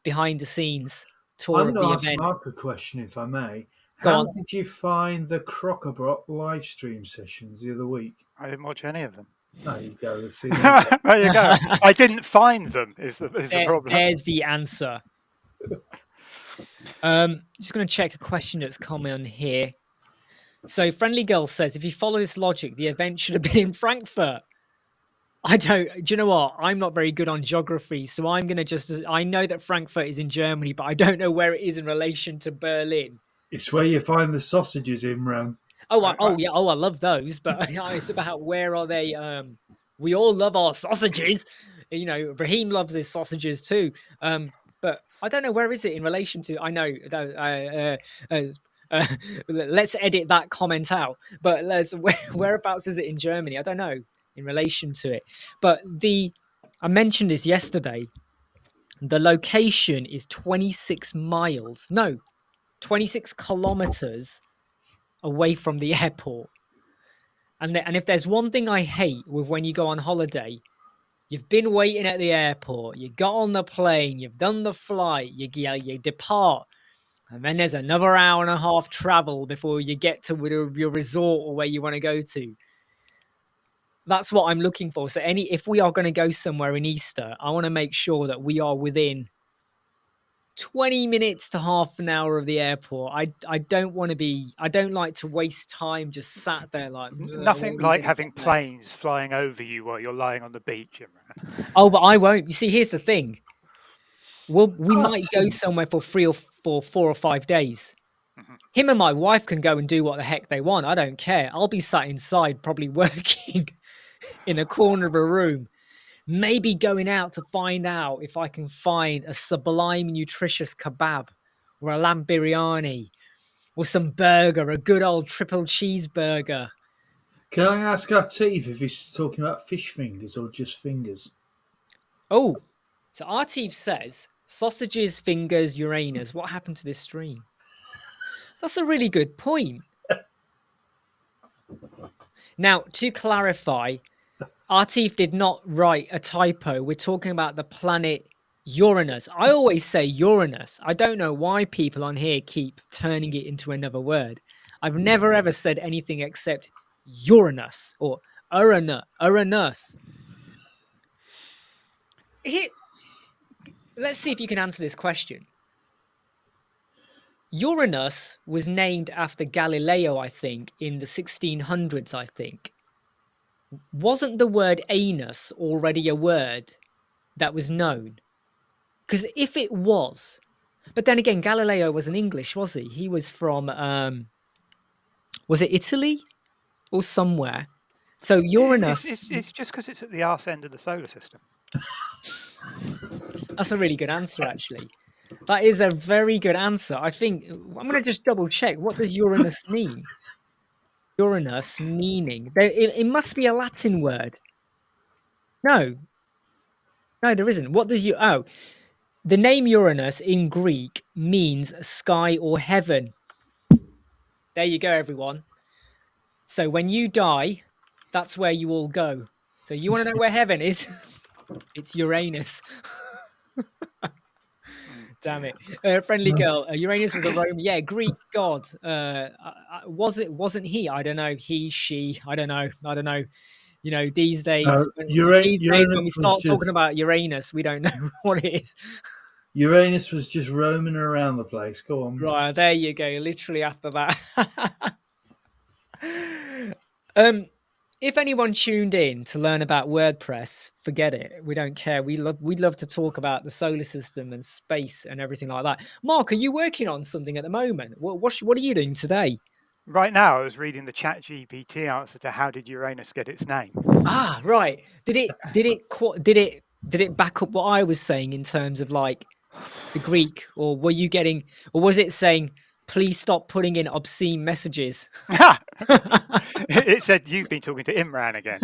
behind the scenes tour I'm of going the to ask event. Mark a question, if I may. Go How on. did you find the Crockabot live stream sessions the other week? I didn't watch any of them. There you go. See, there There you go. I didn't find them. Is the problem? There's the answer. Just going to check a question that's come on here. So Friendly Girl says, if you follow this logic, the event should have been in Frankfurt. Do you know what? I'm not very good on geography, so I'm going to I know that Frankfurt is in Germany, but I don't know where it is in relation to Berlin. It's where you find the sausages, Imran. Yeah. Oh, I love those, but it's about where are they? We all love our sausages. Raheem loves his sausages too. But I don't know where is it in relation to. I know. Let's edit that comment out. But whereabouts is it in Germany? I don't know in relation to it. But I mentioned this yesterday. The location is 26 miles. No, 26 kilometers away from the airport. And if there's one thing I hate with when you go on holiday, you've been waiting at the airport, you got on the plane, you've done the flight, you depart, and then there's another hour and a half travel before you get to your resort or where you want to go to. That's what I'm looking for. So if we are going to go somewhere in Easter, I want to make sure that we are within 20 minutes to half an hour of the airport. I don't like to waste time just sat there like Nothing like having planes flying over you while you're lying on the beach. Oh, but I won't. You see, here's the thing. We might go somewhere for 4 or 5 days. Him and my wife can go and do what the heck they want. I don't care. I'll be sat inside probably working in a corner of a room, maybe going out to find out if I can find a sublime nutritious kebab or a lamb biryani or some burger, a good old triple cheeseburger. Can I ask Atif if he's talking about fish fingers or just fingers? Oh, so Atif says sausages, fingers, Uranus. What happened to this stream? That's a really good point. Now, to clarify, Artif did not write a typo. We're talking about the planet Uranus. I always say Uranus. I don't know why people on here keep turning it into another word. I've never ever said anything except Uranus or Uranus. Here, let's see if you can answer this question. Uranus was named after Galileo, I think, in the 1600s, I think. Wasn't the word anus already a word that was known? Because if it was, but then again, Galileo wasn't English, was he? He was from, was it Italy or somewhere? So Uranus, It's just because it's at the arse end of the solar system. that's a really good answer, actually. That is a very good answer. I think I'm going to just double check. What does Uranus mean? Uranus meaning. It must be a Latin word. No, there isn't. What does the name Uranus in Greek means sky or heaven. There you go, everyone. So when you die, that's where you all go. So you want to know where heaven is? It's Uranus. Damn it. Friendly girl. Uranus was a Roman, Greek god. Wasn't he? I don't know. He, she, I don't know. You know, these days, when we start talking about Uranus, we don't know what it is. Uranus was just roaming around the place. Go on. Right, there you go. Literally after that. If anyone tuned in to learn about WordPress, forget it. We don't care. We'd love to talk about the solar system and space and everything like that. Mark, are you working on something at the moment? What are you doing today? Right now, I was reading the ChatGPT answer to how did Uranus get its name. Ah, right. Did it back up what I was saying in terms of like the Greek, or was it saying, please stop putting in obscene messages? It said, you've been talking to Imran again.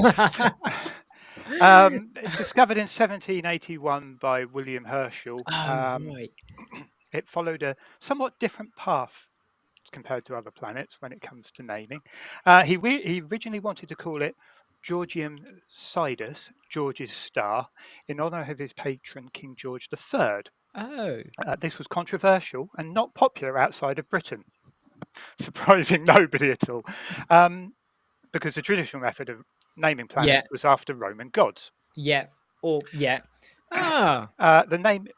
Discovered in 1781 by William Herschel. Right. It followed a somewhat different path compared to other planets when it comes to naming. He originally wanted to call it Georgium Sidus, George's star, in honour of his patron King George III. Oh. This was controversial and not popular outside of Britain, surprising nobody at all, because the traditional method of naming planets was after Roman gods. The name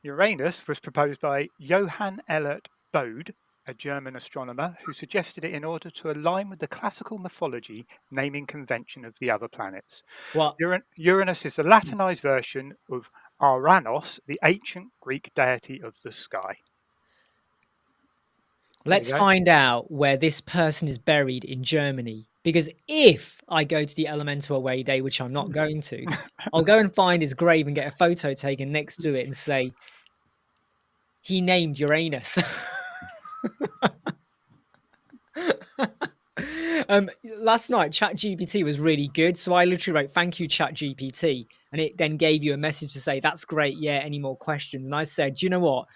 Uranus was proposed by Johann Elert Bode, a German astronomer, who suggested it in order to align with the classical mythology naming convention of the other planets. What? Uranus is the Latinized version of Aranos, the ancient Greek deity of the sky. Let's find out where this person is buried in Germany. Because if I go to the Elemental Away Day, which I'm not going to, I'll go and find his grave and get a photo taken next to it and say, he named Uranus. Last night, ChatGPT was really good. So I literally wrote, thank you, ChatGPT. And it then gave you a message to say, that's great. Yeah, any more questions? And I said, do you know what?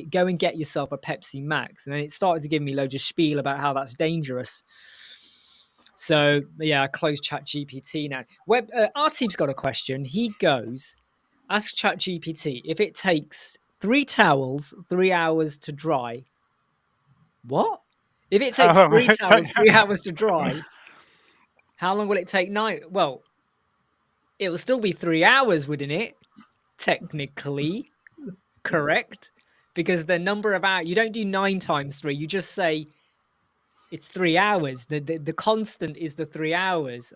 Go and get yourself a Pepsi Max. And then it started to give me loads of spiel about how that's dangerous. So, yeah, I closed ChatGPT now. Artif's got a question. He goes, ask ChatGPT, if it takes 3 towels, 3 hours to dry. What? If it takes 3 towels, 3 hours to dry, how long will it take 9? Well, it will still be 3 hours, wouldn't it? Technically, correct? Because the number of hours, you don't do 9 times 3. You just say it's 3 hours. The constant is the 3 hours.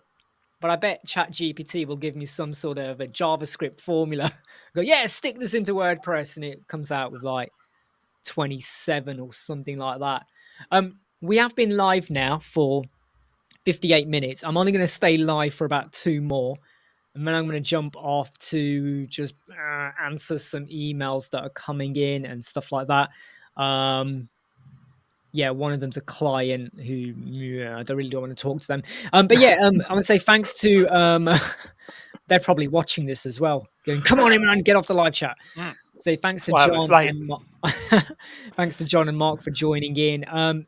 But I bet ChatGPT will give me some sort of a JavaScript formula. Go, yeah, stick this into WordPress, and it comes out with like 27 or something like that. We have been live now for 58 minutes. I'm only going to stay live for about 2 more. And then I'm going to jump off to just answer some emails that are coming in and stuff like that. Yeah, one of them's a client who I don't want to talk to them. But yeah, I'm going to say thanks to, they're probably watching this as well. Going, come on, man, get off the live chat. Say thanks to John and Thanks to John and Mark for joining in.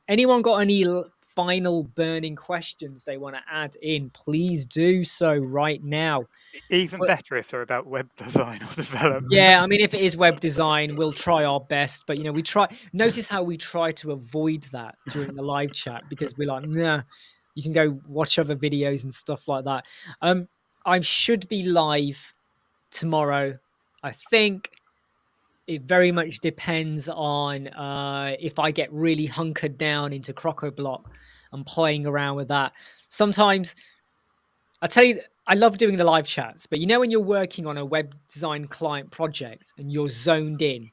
Anyone got any final burning questions they want to add in? Please do so right now. Even But better if they're about web design or development. yeah, I mean, if it is web design, we'll try our best. But we try. Notice how we try to avoid that during the live chat because we're like, nah. You can go watch other videos and stuff like that. I should be live tomorrow. I think it very much depends on if I get really hunkered down into Croco Block and playing around with that. Sometimes I tell you, I love doing the live chats, but when you're working on a web design client project and you're zoned in,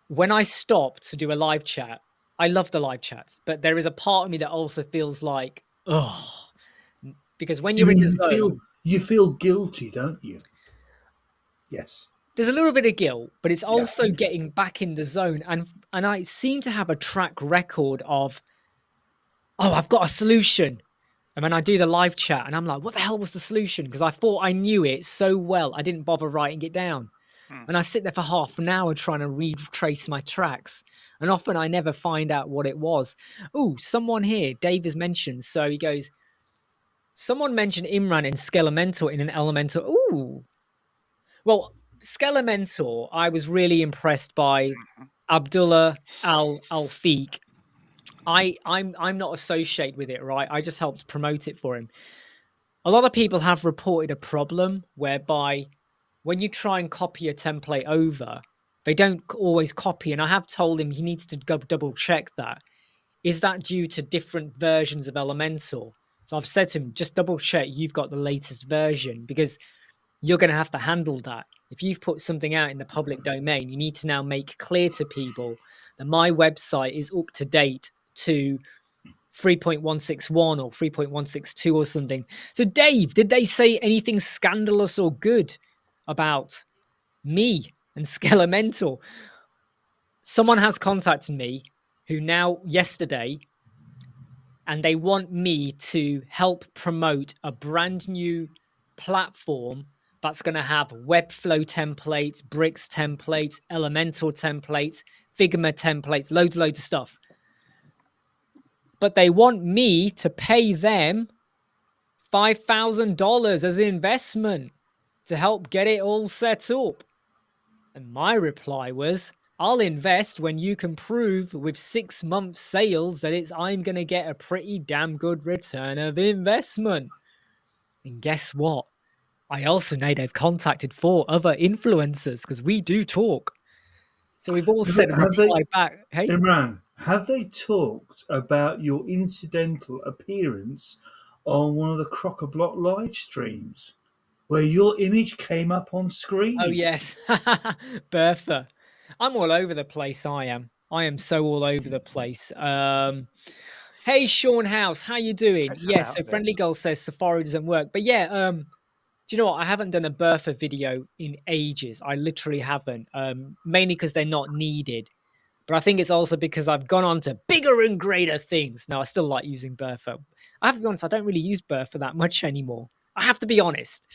when I stop to do a live chat, I love the live chats, but there is a part of me that also feels like, oh, because when You you're in mean the zone, you feel guilty, don't you? Yes. there's a little bit of guilt, but it's Yeah. also getting back in the zone. And I seem to have a track record of, oh, I've got a solution. And when I do the live chat and I'm like, what the hell was the solution? Because I thought I knew it so well, I didn't bother writing it down. And I sit there for half an hour trying to retrace my tracks. And often I never find out what it was. Oh, someone here, Dave has mentioned. So he goes, someone mentioned Imran in Skelementor in an Elementor. Ooh. Well, Skelementor, I was really impressed by Abdullah Al-Fiq. I'm not associated with it, right? I just helped promote it for him. A lot of people have reported a problem whereby when you try and copy a template over, they don't always copy. And I have told him he needs to double check that. Is that due to different versions of Elementor? So I've said to him, just double check you've got the latest version because you're going to have to handle that. If you've put something out in the public domain, you need to now make clear to people that my website is up to date to 3.161 or 3.162 or something. So Dave, did they say anything scandalous or good about me and Skelementor? Someone has contacted me who now yesterday, and they want me to help promote a brand new platform that's going to have Webflow templates, Bricks templates, Elementor templates, Figma templates, loads of stuff. But they want me to pay them $5,000 as an investment to help get it all set up. And my reply was, I'll invest when you can prove with 6 months sales that I'm going to get a pretty damn good return of investment. And guess what? I also know they've contacted 4 other influencers because we do talk. So we've all said a reply back. Hey, Imran, have they talked about your incidental appearance on one of the Crocker-Block live streams where your image came up on screen? oh yes, Bertha. I'm all over the place. I am so all over the place. Hey Sean House, how you doing? It's Yes, so about Friendly Girl says Safari doesn't work. But yeah, do you know what? I haven't done a Bertha video in ages. I literally haven't. Mainly because they're not needed. But I think it's also because I've gone on to bigger and greater things. Now I still like using Bertha. I have to be honest, I don't really use Bertha that much anymore. I have to be honest.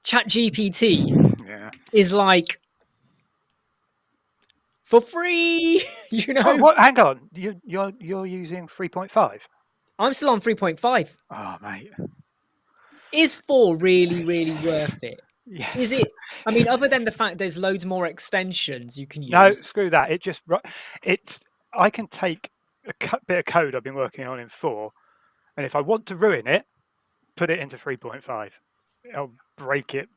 ChatGPT is like for free, Oh, what? Hang on, you're using 3.5? I'm still on 3.5. Oh, mate. Is 4 really, really worth it? Yes. Is it? I mean, other than the fact there's loads more extensions you can use. No, screw that. I can take a bit of code I've been working on in 4, and if I want to ruin it, put it into 3.5. I'll break it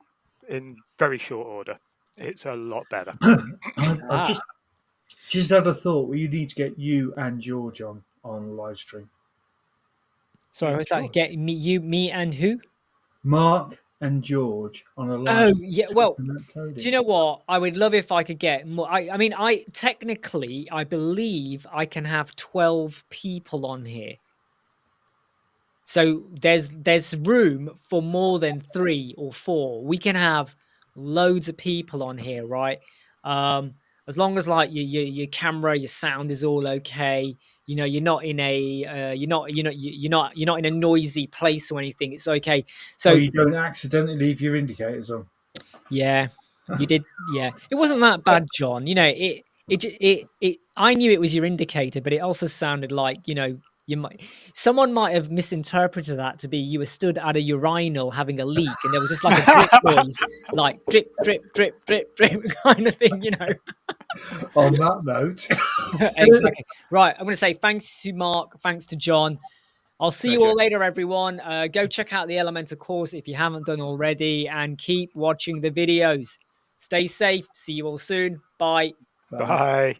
in very short order. It's a lot better. I've just had a thought. You need to get you and George on live stream. Sorry, what's that? Get me and who? Mark and George on a live. Oh yeah, well, do you know what? I would love if I could get more. I mean, I believe I can have 12 people on here. So there's room for more than 3 or 4. We can have loads of people on here, right? As long as like your camera, your sound is all okay. You're not in a you're not in a noisy place or anything. It's okay. So you don't accidentally leave your indicators on. Yeah. You did, yeah. It wasn't that bad, John. You know, I knew it was your indicator, but it also sounded like, you know, someone might have misinterpreted that to be you were stood at a urinal having a leak, and there was just like a drip noise, like drip, drip, drip, drip, drip kind of thing, you know. On that note, Exactly. Right. I'm going to say thanks to Mark, thanks to John. I'll see you Pleasure. all later, everyone. Go check out the Elementor course if you haven't done already, and keep watching the videos. Stay safe. See you all soon. Bye. Bye.